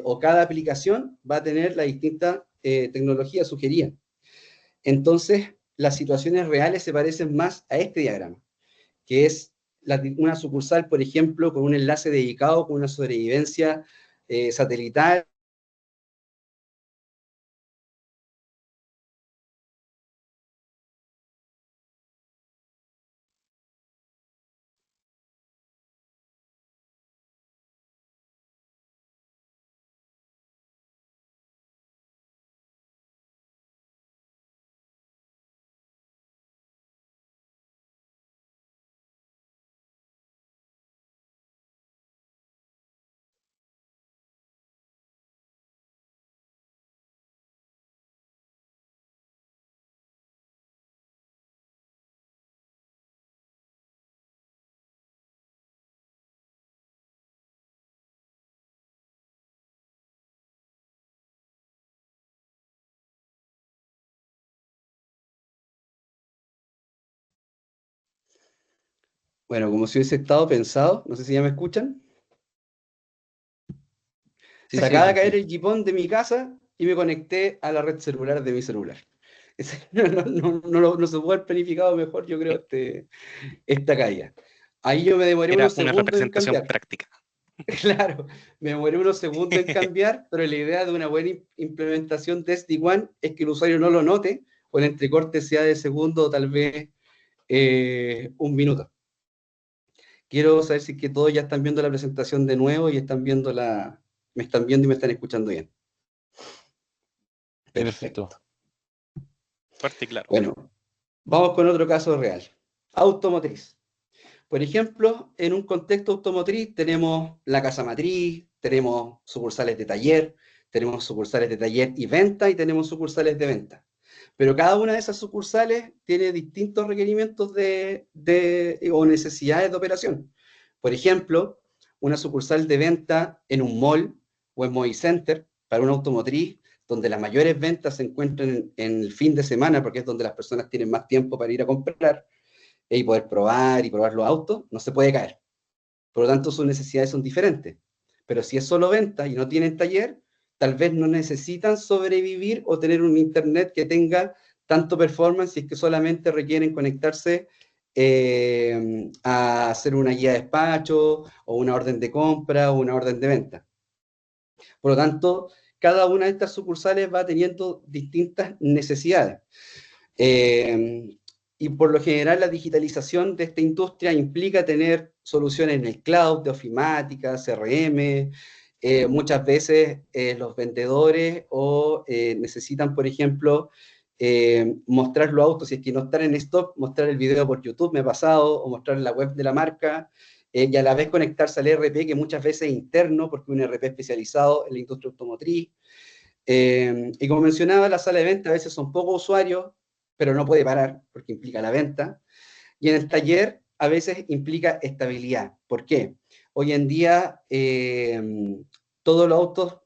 o cada aplicación va a tener la distinta tecnología sugerida. Entonces, las situaciones reales se parecen más a este diagrama, que es una sucursal, por ejemplo, con un enlace dedicado, con una sobrevivencia satelital. Bueno, como si hubiese estado pensado, no sé si ya me escuchan. Sí, Se acaba de sí. caer el GPON de mi casa y me conecté a la red celular de mi celular. No se puede haber planificado mejor, yo creo, esta caída. Ahí yo me demoré Era unos una segundos en representación cambiar. práctica. Claro, me demoré unos segundos en cambiar, pero la idea de una buena implementación de SD-WAN es que el usuario no lo note o el entrecorte sea de segundo o tal vez un minuto. Quiero saber si es que todos ya están viendo la presentación de nuevo y están viendo me están viendo y me están escuchando bien. Perfecto. Fuerte y claro. Bueno, vamos con otro caso real. Automotriz. Por ejemplo, en un contexto automotriz tenemos la casa matriz, tenemos sucursales de taller y venta y tenemos sucursales de venta. Pero cada una de esas sucursales tiene distintos requerimientos o necesidades de operación. Por ejemplo, una sucursal de venta en un mall o en Movicenter para una automotriz, donde las mayores ventas se encuentran en el fin de semana, porque es donde las personas tienen más tiempo para ir a comprar y poder probar los autos, no se puede caer. Por lo tanto, sus necesidades son diferentes. Pero si es solo venta y no tienen taller, tal vez no necesitan sobrevivir o tener un internet que tenga tanto performance, si es que solamente requieren conectarse a hacer una guía de despacho o una orden de compra o una orden de venta. Por lo tanto, cada una de estas sucursales va teniendo distintas necesidades. Y por lo general la digitalización de esta industria implica tener soluciones en el cloud de ofimática, CRM. Muchas veces los vendedores necesitan, por ejemplo, mostrar los autos, si es que no están en stock, mostrar el video por YouTube, me ha pasado, o mostrar la web de la marca, y a la vez conectarse al ERP, que muchas veces es interno, porque es un ERP especializado en la industria automotriz. Y como mencionaba, la sala de venta a veces son pocos usuarios, pero no puede parar porque implica la venta. Y en el taller a veces implica estabilidad. ¿Por qué? Hoy en día todos los autos,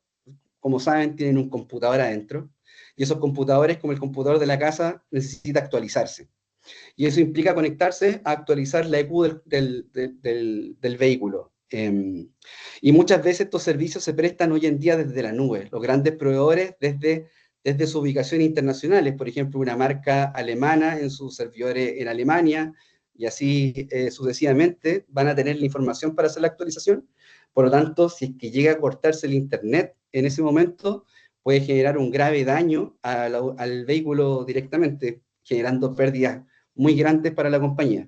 como saben, tienen un computador adentro, y esos computadores, como el computador de la casa, necesita actualizarse. Y eso implica conectarse a actualizar la EQ del vehículo. Y muchas veces estos servicios se prestan hoy en día desde la nube. Los grandes proveedores desde sus ubicaciones internacionales, por ejemplo, una marca alemana en sus servidores en Alemania, y así sucesivamente, van a tener la información para hacer la actualización. Por lo tanto, si es que llega a cortarse el internet en ese momento, puede generar un grave daño al vehículo directamente, generando pérdidas muy grandes para la compañía.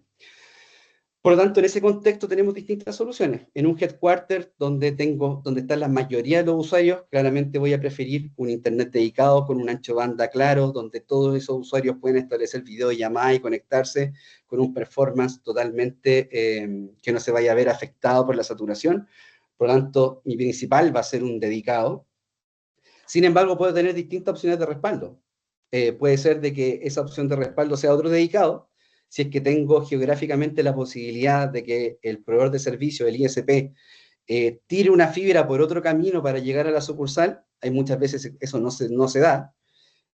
Por lo tanto, en ese contexto tenemos distintas soluciones. En un headquarter donde están la mayoría de los usuarios, claramente voy a preferir un internet dedicado con un ancho de banda claro, donde todos esos usuarios pueden establecer videollamadas y conectarse con un performance totalmente que no se vaya a ver afectado por la saturación. Por lo tanto, mi principal va a ser un dedicado. Sin embargo, puedo tener distintas opciones de respaldo. Puede ser de que esa opción de respaldo sea otro dedicado, si es que tengo geográficamente la posibilidad de que el proveedor de servicio, el ISP, tire una fibra por otro camino para llegar a la sucursal. Hay muchas veces eso no se da.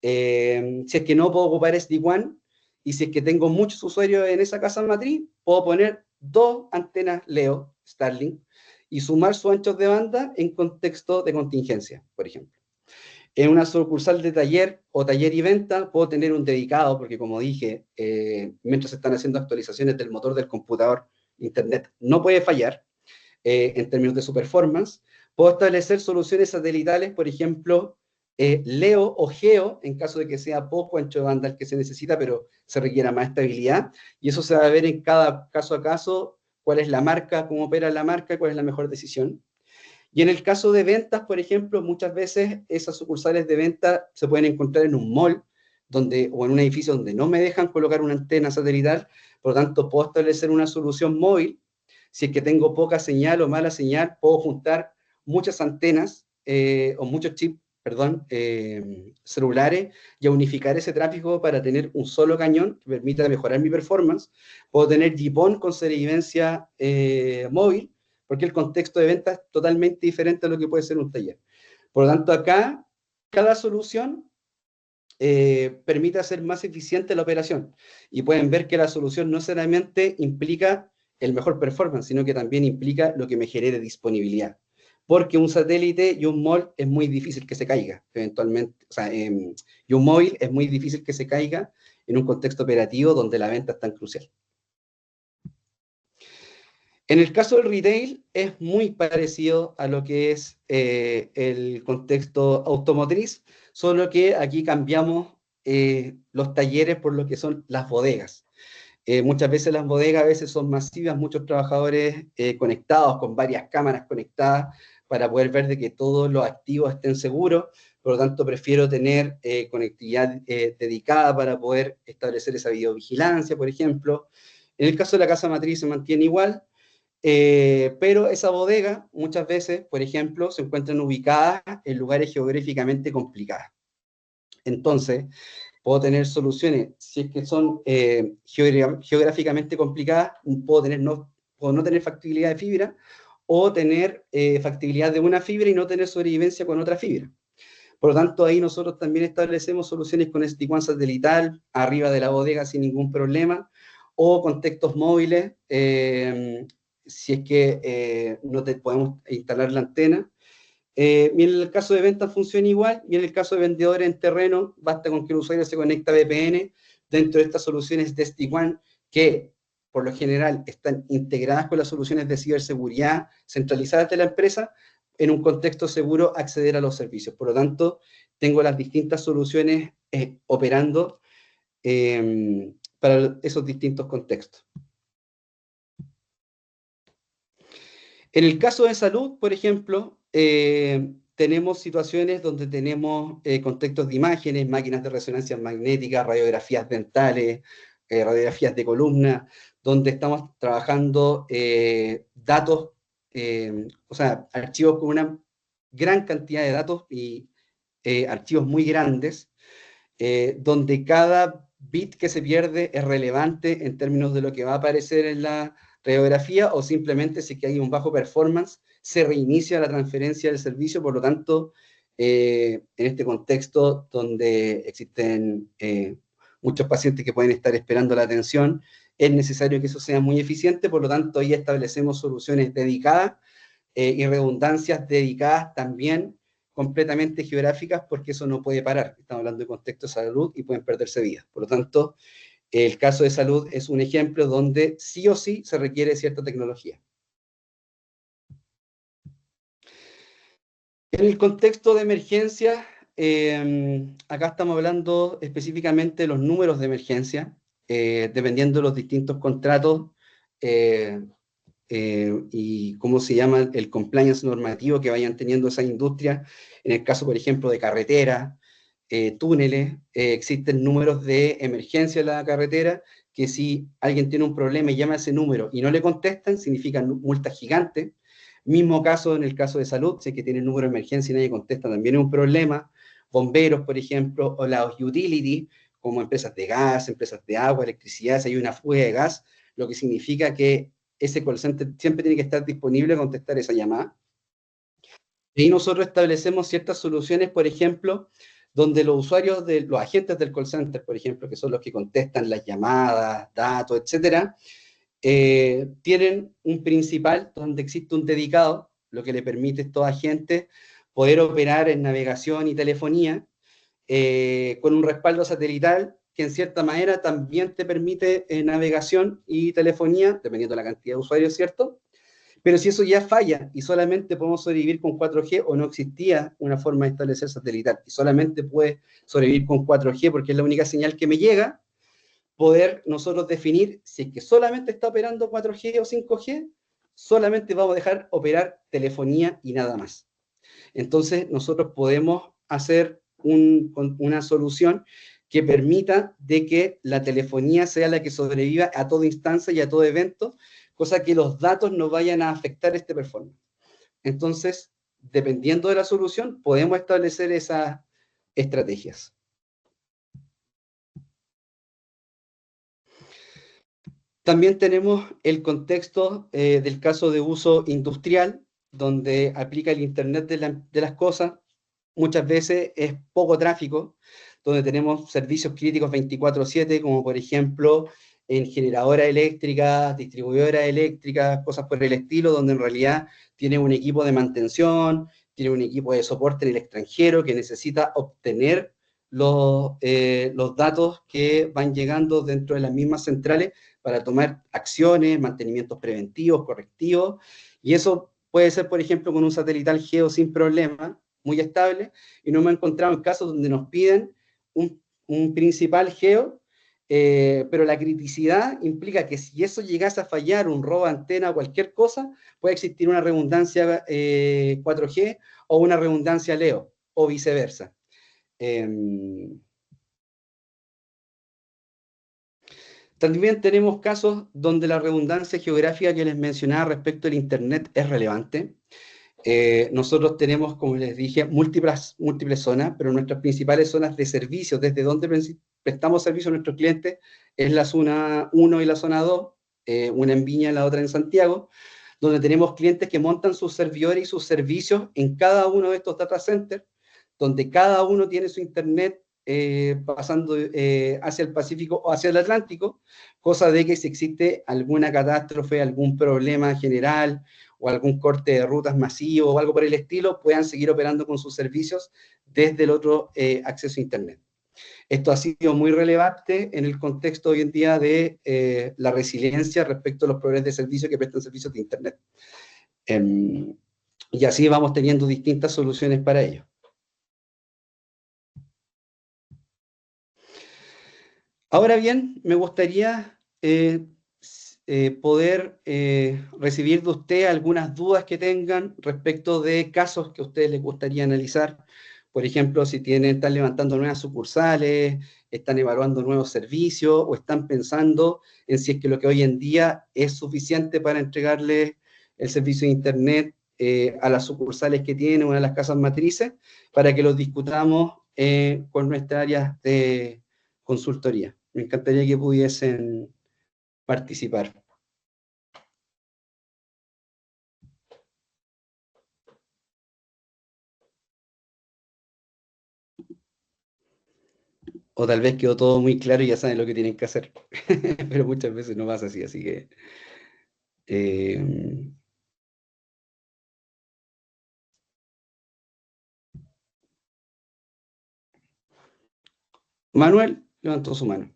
Si es que no puedo ocupar SD-WAN, y si es que tengo muchos usuarios en esa casa matriz, puedo poner 2 antenas Leo, Starlink, y sumar sus anchos de banda en contexto de contingencia, por ejemplo. En una sucursal de taller o taller y venta puedo tener un dedicado, porque como dije, mientras se están haciendo actualizaciones del motor del computador, Internet no puede fallar en términos de su performance. Puedo establecer soluciones satelitales, por ejemplo, Leo o Geo, en caso de que sea poco ancho de banda el que se necesita, pero se requiera más estabilidad. Y eso se va a ver en cada caso a caso, cuál es la marca, cómo opera la marca, cuál es la mejor decisión. Y en el caso de ventas, por ejemplo, muchas veces esas sucursales de venta se pueden encontrar en un mall o en un edificio donde no me dejan colocar una antena satelital, por lo tanto puedo establecer una solución móvil. Si es que tengo poca señal o mala señal, puedo juntar muchas antenas o muchos chips, celulares, y a unificar ese tráfico para tener un solo cañón que permita mejorar mi performance. Puedo tener GPON con sobrevivencia móvil, porque el contexto de venta es totalmente diferente a lo que puede ser un taller. Por lo tanto, acá, cada solución permite hacer más eficiente la operación. Y pueden ver que la solución no solamente implica el mejor performance, sino que también implica lo que me genere disponibilidad. Porque un satélite y un mall es muy difícil que se caiga, eventualmente. O sea, y un móvil es muy difícil que se caiga en un contexto operativo donde la venta es tan crucial. En el caso del retail es muy parecido a lo que es el contexto automotriz, solo que aquí cambiamos los talleres por lo que son las bodegas. Muchas veces las bodegas a veces son masivas, muchos trabajadores conectados con varias cámaras conectadas para poder ver de que todos los activos estén seguros. Por lo tanto, prefiero tener conectividad dedicada para poder establecer esa videovigilancia, por ejemplo. En el caso de la casa matriz se mantiene igual, pero esa bodega muchas veces, por ejemplo, se encuentran ubicadas en lugares geográficamente complicados. Entonces, puedo tener soluciones, si es que son geográficamente complicadas, puedo no tener factibilidad de fibra, o tener factibilidad de una fibra y no tener sobrevivencia con otra fibra. Por lo tanto, ahí nosotros también establecemos soluciones con SD-WAN satelital, arriba de la bodega sin ningún problema, o contextos móviles, si es que no podemos instalar la antena. Y en el caso de ventas funciona igual, y en el caso de vendedores en terreno, basta con que el usuario se conecte a VPN dentro de estas soluciones de SD-WAN, que por lo general están integradas con las soluciones de ciberseguridad centralizadas de la empresa, en un contexto seguro acceder a los servicios. Por lo tanto, tengo las distintas soluciones operando para esos distintos contextos. En el caso de salud, por ejemplo, tenemos situaciones donde tenemos contextos de imágenes, máquinas de resonancia magnética, radiografías dentales, radiografías de columna, donde estamos trabajando datos, o sea, archivos con una gran cantidad de datos y archivos muy grandes, donde cada bit que se pierde es relevante en términos de lo que va a aparecer en la radiografía, o simplemente si que hay un bajo performance, se reinicia la transferencia del servicio. Por lo tanto, en este contexto donde existen muchos pacientes que pueden estar esperando la atención, es necesario que eso sea muy eficiente. Por lo tanto, ahí establecemos soluciones dedicadas y redundancias dedicadas también completamente geográficas, porque eso no puede parar. Estamos hablando de contexto de salud y pueden perderse vidas. Por lo tanto, el caso de salud es un ejemplo donde sí o sí se requiere cierta tecnología. En el contexto de emergencia, acá estamos hablando específicamente de los números de emergencia, dependiendo de los distintos contratos y cómo se llama el compliance normativo que vayan teniendo esas industrias. En el caso, por ejemplo, de carretera, túneles, existen números de emergencia en la carretera, que si alguien tiene un problema y llama a ese número y no le contestan, significan multas gigantes. Mismo caso en el caso de salud, si es que tiene el número de emergencia y nadie contesta, también es un problema. Bomberos, por ejemplo, o las utilities, como empresas de gas, empresas de agua, electricidad, si hay una fuga de gas, lo que significa que ese call center siempre tiene que estar disponible a contestar esa llamada. Y nosotros establecemos ciertas soluciones, por ejemplo, donde los usuarios, los agentes del call center, por ejemplo, que son los que contestan las llamadas, datos, etcétera, tienen un principal donde existe un dedicado, lo que le permite a estos agentes poder operar en navegación y telefonía con un respaldo satelital que en cierta manera también te permite navegación y telefonía, dependiendo de la cantidad de usuarios, ¿cierto? Pero si eso ya falla y solamente podemos sobrevivir con 4G, o no existía una forma de establecer satelital y solamente puede sobrevivir con 4G porque es la única señal que me llega, poder nosotros definir si es que solamente está operando 4G o 5G, solamente vamos a dejar operar telefonía y nada más. Entonces nosotros podemos hacer una solución que permita de que la telefonía sea la que sobreviva a toda instancia y a todo evento, cosa que los datos no vayan a afectar este performance. Entonces, dependiendo de la solución, podemos establecer esas estrategias. También tenemos el contexto del caso de uso industrial, donde aplica el Internet de las cosas. Muchas veces es poco tráfico, donde tenemos servicios críticos 24/7, como por ejemplo en generadoras eléctricas, distribuidoras eléctricas, cosas por el estilo, donde en realidad tiene un equipo de mantención, tiene un equipo de soporte en el extranjero que necesita obtener los datos que van llegando dentro de las mismas centrales para tomar acciones, mantenimientos preventivos, correctivos, y eso puede ser, por ejemplo, con un satelital geo sin problema, muy estable, y no hemos encontrado en casos donde nos piden un principal geo, pero la criticidad implica que si eso llegase a fallar, un robo de antena o cualquier cosa, puede existir una redundancia 4G o una redundancia LEO, o viceversa. También tenemos casos donde la redundancia geográfica que les mencionaba respecto al Internet es relevante. Nosotros tenemos, como les dije, múltiples zonas, pero nuestras principales zonas de servicio, desde donde prestamos servicio a nuestros clientes, es la zona 1 y la zona 2, una en Viña y la otra en Santiago, donde tenemos clientes que montan sus servidores y sus servicios en cada uno de estos data centers, donde cada uno tiene su Internet pasando hacia el Pacífico o hacia el Atlántico, cosa de que si existe alguna catástrofe, algún problema general o algún corte de rutas masivo o algo por el estilo, puedan seguir operando con sus servicios desde el otro acceso a Internet. Esto ha sido muy relevante en el contexto hoy en día de la resiliencia respecto a los proveedores de servicios que prestan servicios de Internet. Y así vamos teniendo distintas soluciones para ello. Ahora bien, me gustaría poder recibir de usted algunas dudas que tengan respecto de casos que a ustedes les gustaría analizar. Por ejemplo, si están levantando nuevas sucursales, están evaluando nuevos servicios o están pensando en si es que lo que hoy en día es suficiente para entregarle el servicio de Internet a las sucursales que tienen o a las casas matrices, para que los discutamos con nuestra área de consultoría. Me encantaría que pudiesen participar. O tal vez quedó todo muy claro y ya saben lo que tienen que hacer. Pero muchas veces no pasa así, así que... Manuel levantó su mano.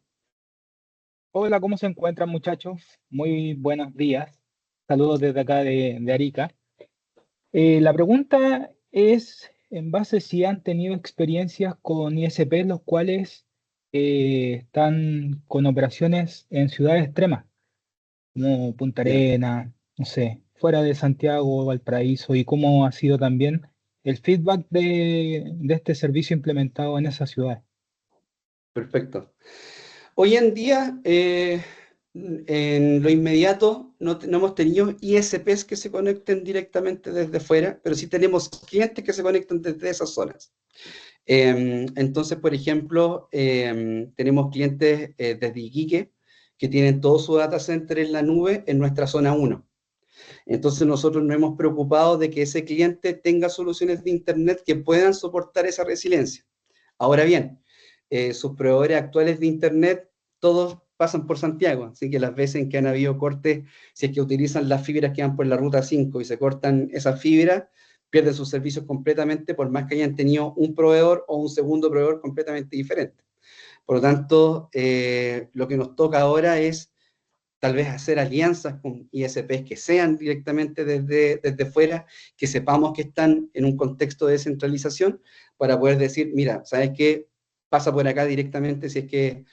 Hola, ¿cómo se encuentran, muchachos? Muy buenos días. Saludos desde acá de Arica. La pregunta es en base si han tenido experiencias con ISP, los cuales están con operaciones en ciudades extremas, como Punta Ya, Arenas, no sé, fuera de Santiago o Valparaíso, y cómo ha sido también el feedback de este servicio implementado en esas ciudades. perfecto. Hoy en día, en lo inmediato, no hemos tenido ISPs que se conecten directamente desde fuera, pero sí tenemos clientes que se conectan desde esas zonas. Entonces, por ejemplo, tenemos clientes desde Iquique que tienen todo su data center en la nube en nuestra zona 1. Entonces, nosotros nos hemos preocupado de que ese cliente tenga soluciones de Internet que puedan soportar esa resiliencia. Ahora bien, sus proveedores actuales de Internet, todos pasan por Santiago, así que las veces en que han habido cortes, si es que utilizan las fibras que van por la ruta 5 y se cortan esas fibras, pierden sus servicios completamente, por más que hayan tenido un proveedor o un segundo proveedor completamente diferente. Por lo tanto, lo que nos toca ahora es tal vez hacer alianzas con ISPs que sean directamente desde fuera, que sepamos que están en un contexto de descentralización, para poder decir, mira, ¿sabes qué? Pasa por acá directamente si es que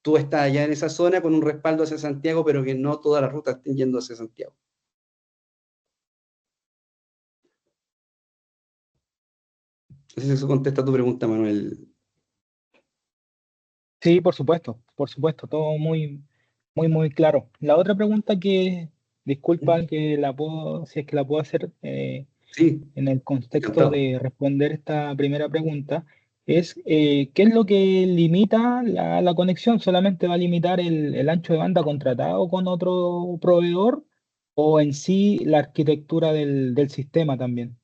tú estás allá en esa zona con un respaldo hacia Santiago, pero que no todas las rutas estén yendo hacia Santiago. No sé si eso contesta tu pregunta, Manuel. Sí, por supuesto, todo muy claro. La otra pregunta disculpa que si es que la puedo hacer Sí, en el contexto encantado. de responder esta primera pregunta, es ¿qué es lo que limita la conexión? ¿Solamente va a limitar el ancho de banda contratado con otro proveedor o en sí la arquitectura del sistema también?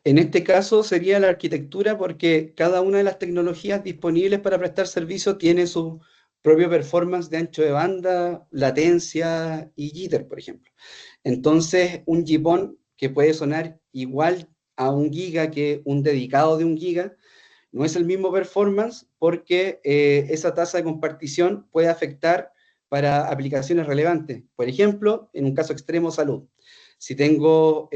En este caso sería la arquitectura, porque cada una de las tecnologías disponibles para prestar servicio tiene su propio performance de ancho de banda, latencia y jitter, por ejemplo. Entonces, un GPON que puede sonar igual a 1 giga que un dedicado de 1 giga, no es el mismo performance, porque esa tasa de compartición puede afectar para aplicaciones relevantes. Por ejemplo, en un caso extremo, salud. Si tengo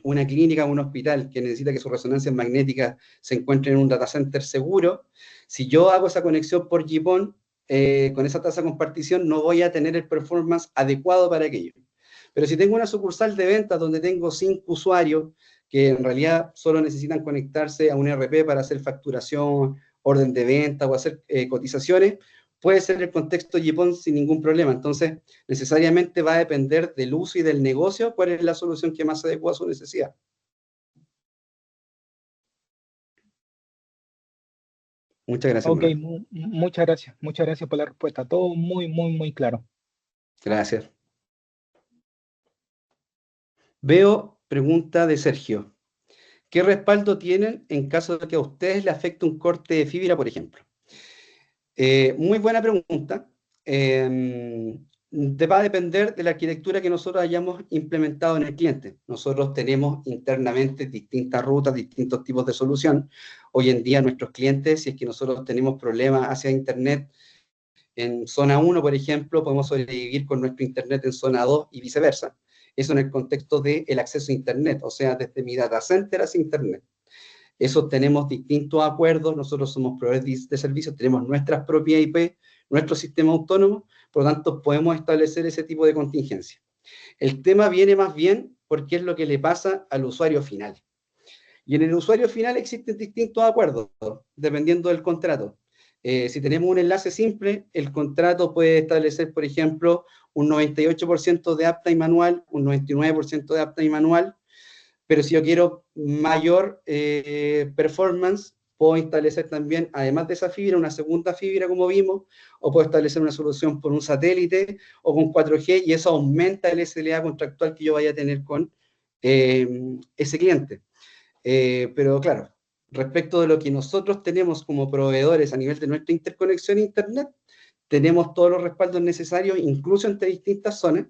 una clínica o un hospital que necesita que sus resonancias magnéticas se encuentren en un data center seguro, si yo hago esa conexión por GPON, con esa tasa de compartición no voy a tener el performance adecuado para aquello. Pero si tengo una sucursal de ventas donde tengo 5 usuarios que en realidad solo necesitan conectarse a un ERP para hacer facturación, orden de venta o hacer cotizaciones, puede ser el contexto GPON sin ningún problema. Entonces, necesariamente va a depender del uso y del negocio cuál es la solución que más se adecua a su necesidad. Muchas gracias, Ok, Manuel. muchas gracias por la respuesta. Todo muy claro. Gracias. Veo pregunta de Sergio. ¿Qué respaldo tienen en caso de que a ustedes les afecte un corte de fibra, por ejemplo? Muy buena pregunta. Va a depender de la arquitectura que nosotros hayamos implementado en el cliente. Nosotros tenemos internamente distintas rutas, distintos tipos de solución. Hoy en día nuestros clientes, si es que nosotros tenemos problemas hacia Internet en zona 1, por ejemplo, podemos sobrevivir con nuestro Internet en zona 2 y viceversa. Eso en el contexto del acceso a Internet, o sea, desde mi data center hacia Internet. Eso tenemos distintos acuerdos, nosotros somos proveedores de servicios, tenemos nuestras propias IP, nuestro sistema autónomo, por lo tanto podemos establecer ese tipo de contingencia. El tema viene más bien porque es lo que le pasa al usuario final. Y en el usuario final existen distintos acuerdos, dependiendo del contrato. Si tenemos un enlace simple, el contrato puede establecer, por ejemplo, un 98% de uptime manual, un 99% de uptime manual, pero si yo quiero mayor performance, puedo establecer también, además de esa fibra, una segunda fibra, como vimos, o puedo establecer una solución por un satélite o con 4G, y eso aumenta el SLA contractual que yo vaya a tener con ese cliente. Pero claro, respecto de lo que nosotros tenemos como proveedores a nivel de nuestra interconexión a Internet, tenemos todos los respaldos necesarios, incluso entre distintas zonas,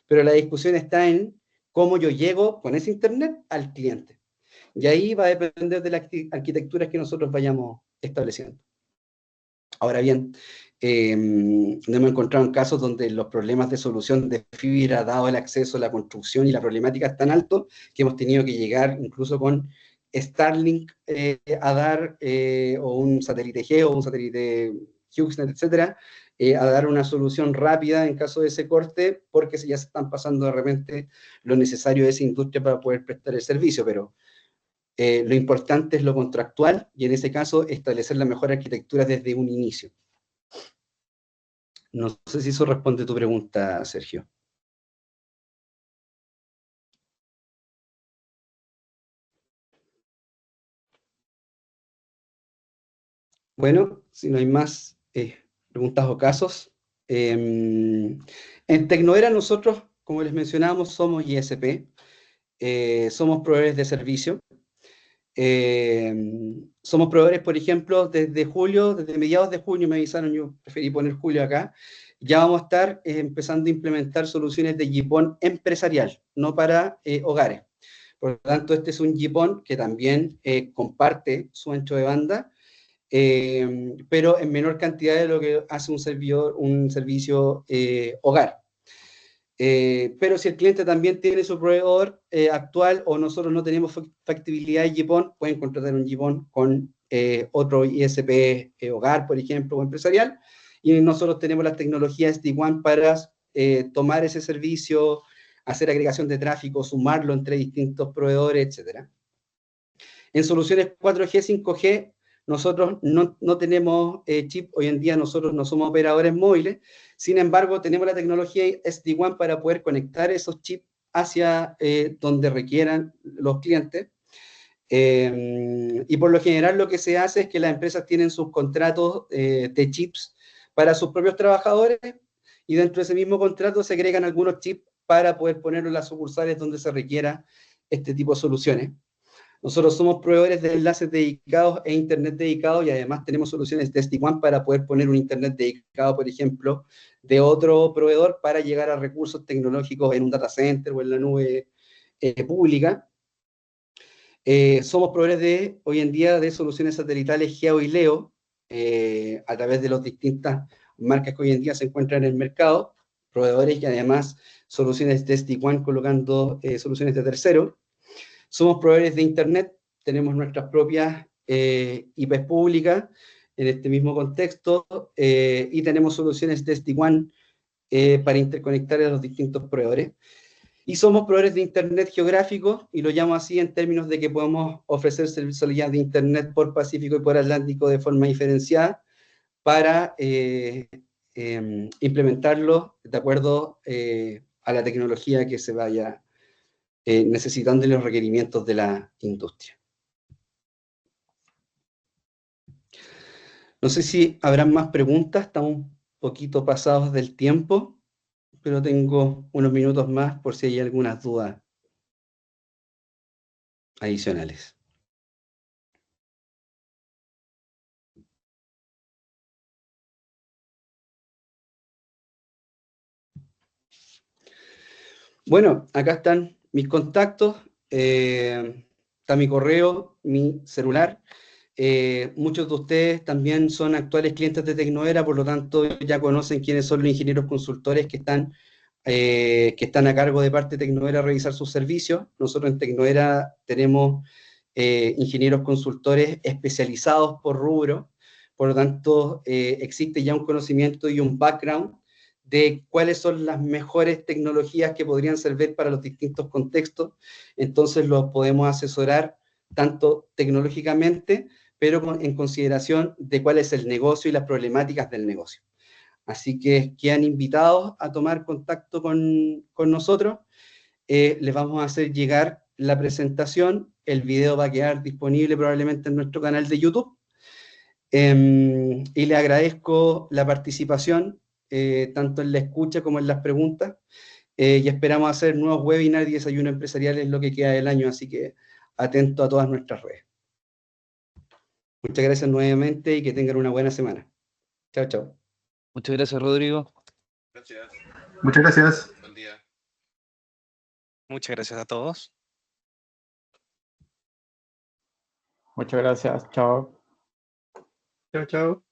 pero la discusión está en cómo yo llego con ese Internet al cliente. Y ahí va a depender de las arquitecturas que nosotros vayamos estableciendo. Ahora bien, nos hemos encontrado en casos donde los problemas de solución de fibra, dado el acceso, la construcción y la problemática es tan alto que hemos tenido que llegar incluso con Starlink a dar, o un satélite Geo, o un satélite HughesNet, etcétera, a dar una solución rápida en caso de ese corte, porque ya se están pasando de repente lo necesario de esa industria para poder prestar el servicio, pero lo importante es lo contractual, y en ese caso establecer la mejor arquitectura desde un inicio. No sé si eso responde a tu pregunta, Sergio. Bueno, si no hay más preguntas o casos. En Tecnoera nosotros, como les mencionábamos, somos ISP, somos proveedores de servicio. Somos proveedores, por ejemplo, desde julio, desde mediados de junio me avisaron, yo preferí poner julio acá, ya vamos a estar empezando a implementar soluciones de GPON empresarial, no para hogares. Por lo tanto, este es un GPON que también comparte su ancho de banda, pero en menor cantidad de lo que hace un servicio hogar. Pero si el cliente también tiene su proveedor actual, o nosotros no tenemos factibilidad de GPON, pueden contratar un GPON con otro ISP hogar, por ejemplo, o empresarial, y nosotros tenemos las tecnologías SD-WAN para tomar ese servicio, hacer agregación de tráfico, sumarlo entre distintos proveedores, etc. En soluciones 4G, 5G, nosotros no tenemos chip, hoy en día nosotros no somos operadores móviles, sin embargo tenemos la tecnología SD-WAN para poder conectar esos chips hacia donde requieran los clientes, y por lo general lo que se hace es que las empresas tienen sus contratos de chips para sus propios trabajadores, y dentro de ese mismo contrato se agregan algunos chips para poder ponerlo en las sucursales donde se requiera este tipo de soluciones. Nosotros somos proveedores de enlaces dedicados e internet dedicado, y además tenemos soluciones de SD-WAN para poder poner un internet dedicado, por ejemplo, de otro proveedor para llegar a recursos tecnológicos en un data center o en la nube pública. Somos proveedores hoy en día de soluciones satelitales Geo y LEO, a través de las distintas marcas que hoy en día se encuentran en el mercado, proveedores y además soluciones de SD-WAN colocando soluciones de tercero. Somos proveedores de Internet, tenemos nuestras propias IPs públicas en este mismo contexto, y tenemos soluciones de SD-WAN para interconectar a los distintos proveedores. Y somos proveedores de Internet geográfico, y lo llamo así en términos de que podemos ofrecer servicios de Internet por Pacífico y por Atlántico de forma diferenciada para implementarlo de acuerdo a la tecnología que se vaya necesitando los requerimientos de la industria. No sé si habrán más preguntas, estamos un poquito pasados del tiempo, pero tengo unos minutos más por si hay algunas dudas adicionales. Bueno, acá están mis contactos, está mi correo, mi celular. Muchos de ustedes también son actuales clientes de Tecnoera, por lo tanto ya conocen quiénes son los ingenieros consultores que están a cargo de parte de Tecnoera a revisar sus servicios. Nosotros en Tecnoera tenemos ingenieros consultores especializados por rubro, por lo tanto existe ya un conocimiento y un background de cuáles son las mejores tecnologías que podrían servir para los distintos contextos. Entonces los podemos asesorar tanto tecnológicamente, pero en consideración de cuál es el negocio y las problemáticas del negocio. Así que quedan invitados a tomar contacto con nosotros. Les vamos a hacer llegar la presentación, el video va a quedar disponible probablemente en nuestro canal de YouTube. Y le agradezco la participación, tanto en la escucha como en las preguntas. Y esperamos hacer nuevos webinars y desayunos empresariales en lo que queda del año, así que atento a todas nuestras redes. Muchas gracias nuevamente y que tengan una buena semana. Chao, chao. Muchas gracias, Rodrigo. Gracias. Muchas gracias. Buen día. Muchas gracias a todos. Muchas gracias. Chao. Chao, chao.